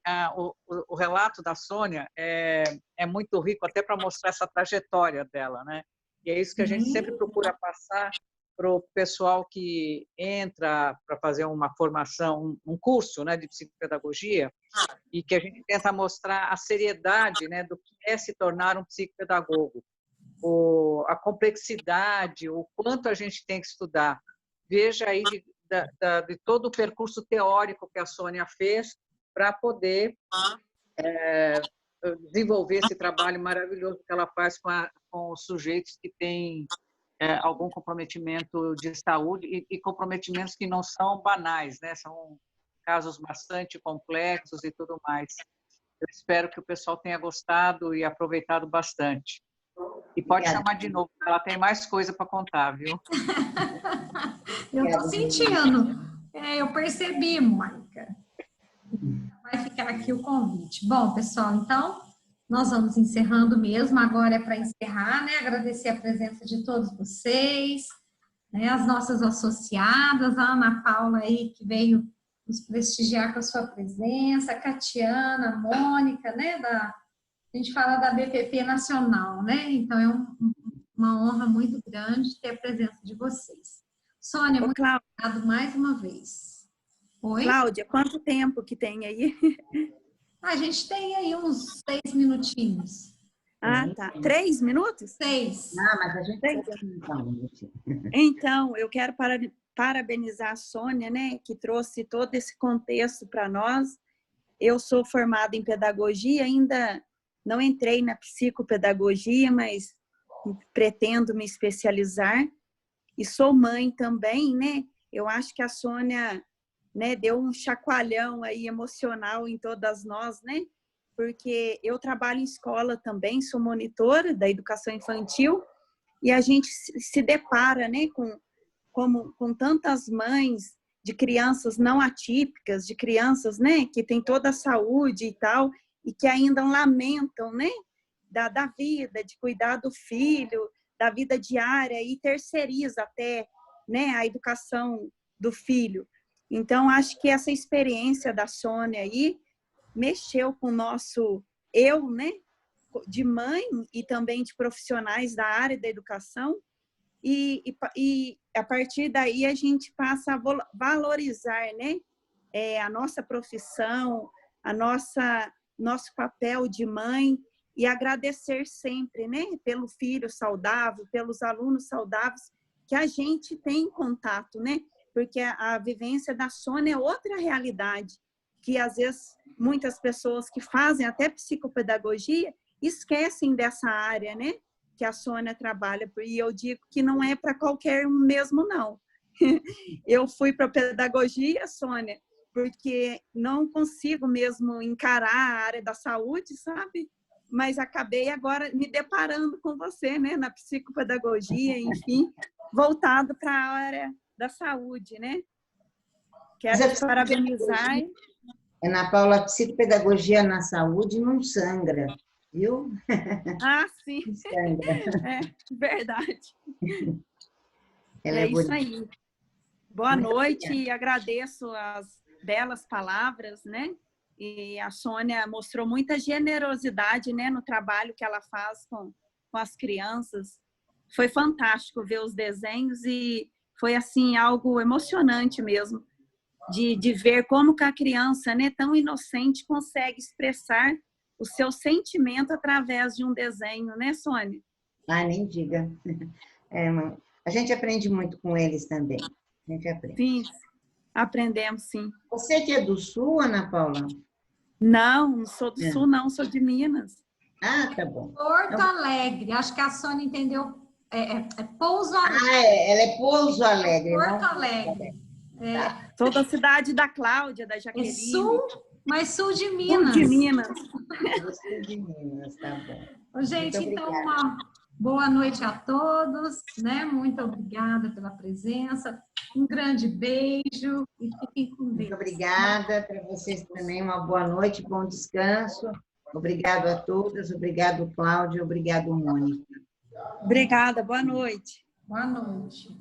o relato da Sônia é muito rico, até para mostrar essa trajetória dela, né? E é isso que a gente sempre procura passar para o pessoal que entra para fazer uma formação, um curso, né, de psicopedagogia, e que a gente tenta mostrar a seriedade, né, do que é se tornar um psicopedagogo, a complexidade, o quanto a gente tem que estudar. Veja aí de todo o percurso teórico que a Sônia fez para poder desenvolver esse trabalho maravilhoso que ela faz com os sujeitos que têm algum comprometimento de saúde e comprometimentos que não são banais, né? São casos bastante complexos e tudo mais. Eu espero que o pessoal tenha gostado e aproveitado bastante. E pode chamar de novo, ela tem mais coisa para contar, viu? Eu estou sentindo. Eu percebi, Mônica. Vai ficar aqui o convite. Bom, pessoal, então, nós vamos encerrando mesmo. Agora é para encerrar, né? Agradecer a presença de todos vocês, né? As nossas associadas, a Ana Paula aí, que veio nos prestigiar com a sua presença, a Catiana, a Mônica, né? A gente fala da BPP Nacional, né? Então, é uma honra muito grande ter a presença de vocês. Sônia, muito obrigada mais uma vez. Oi? Cláudia, quanto tempo que tem aí? A gente tem aí uns 6 minutinhos. Ah, tá. 3 minutos? 6. Ah, mas a gente tem que... Então, eu quero parabenizar a Sônia, né, que trouxe todo esse contexto para nós. Eu sou formada em pedagogia, ainda não entrei na psicopedagogia, mas pretendo me especializar. E sou mãe também, né? Eu acho que a Sônia, né, deu um chacoalhão aí emocional em todas nós, né? Porque eu trabalho em escola também, sou monitora da educação infantil e a gente se depara, né, com tantas mães de crianças não atípicas, de crianças, né, que têm toda a saúde e tal, e que ainda lamentam, né, da vida, de cuidar do filho, da vida diária e terceiriza até, né, a educação do filho. Então, acho que essa experiência da Sônia aí mexeu com o nosso eu, né, de mãe e também de profissionais da área da educação, e a partir daí a gente passa a valorizar, né, a nossa profissão, nosso papel de mãe e agradecer sempre, né, pelo filho saudável, pelos alunos saudáveis que a gente tem contato, né, porque a vivência da Sônia é outra realidade, que às vezes muitas pessoas que fazem até psicopedagogia esquecem dessa área, né, que a Sônia trabalha, e eu digo que não é para qualquer um mesmo, não. Eu fui para pedagogia, Sônia, porque não consigo mesmo encarar a área da saúde, sabe? Mas acabei agora me deparando com você, né, na psicopedagogia, enfim, voltado para a área da saúde, né? Quero te parabenizar. Ana Paula, a psicopedagogia na saúde não sangra, viu? Ah, sim. Não sangra. É verdade. Ela É isso bonita. aí. Boa noite e agradeço as belas palavras, né? E a Sônia mostrou muita generosidade, né, no trabalho que ela faz com as crianças. Foi fantástico ver os desenhos e foi, assim, algo emocionante mesmo, de ver como que a criança, né, tão inocente, consegue expressar o seu sentimento através de um desenho, né, Sônia? Ah, nem diga. A gente aprende muito com eles também. A gente aprende. Sim, aprendemos, sim. Você que é do Sul, Ana Paula? Não sou do Sul, não, sou de Minas. Ah, tá bom. Porto Alegre. Acho que a Sônia entendeu. Pouso Alegre. Ah, ela é Pouso Alegre. Porto não? Alegre. Tá. Sou da cidade da Cláudia, da É Jaqueline. sul, mas sul de Minas. Sul de Minas. Sul de Minas, tá bom. Ô, gente, Muito então, obrigada. uma boa noite a todos, né? Muito obrigada pela presença. Um grande beijo e fiquem com Deus. Muito obrigada para vocês também. Uma boa noite, bom descanso. Obrigado a todas. Obrigado, Cláudia. Obrigado, Mônica. Obrigada, boa noite. Boa noite.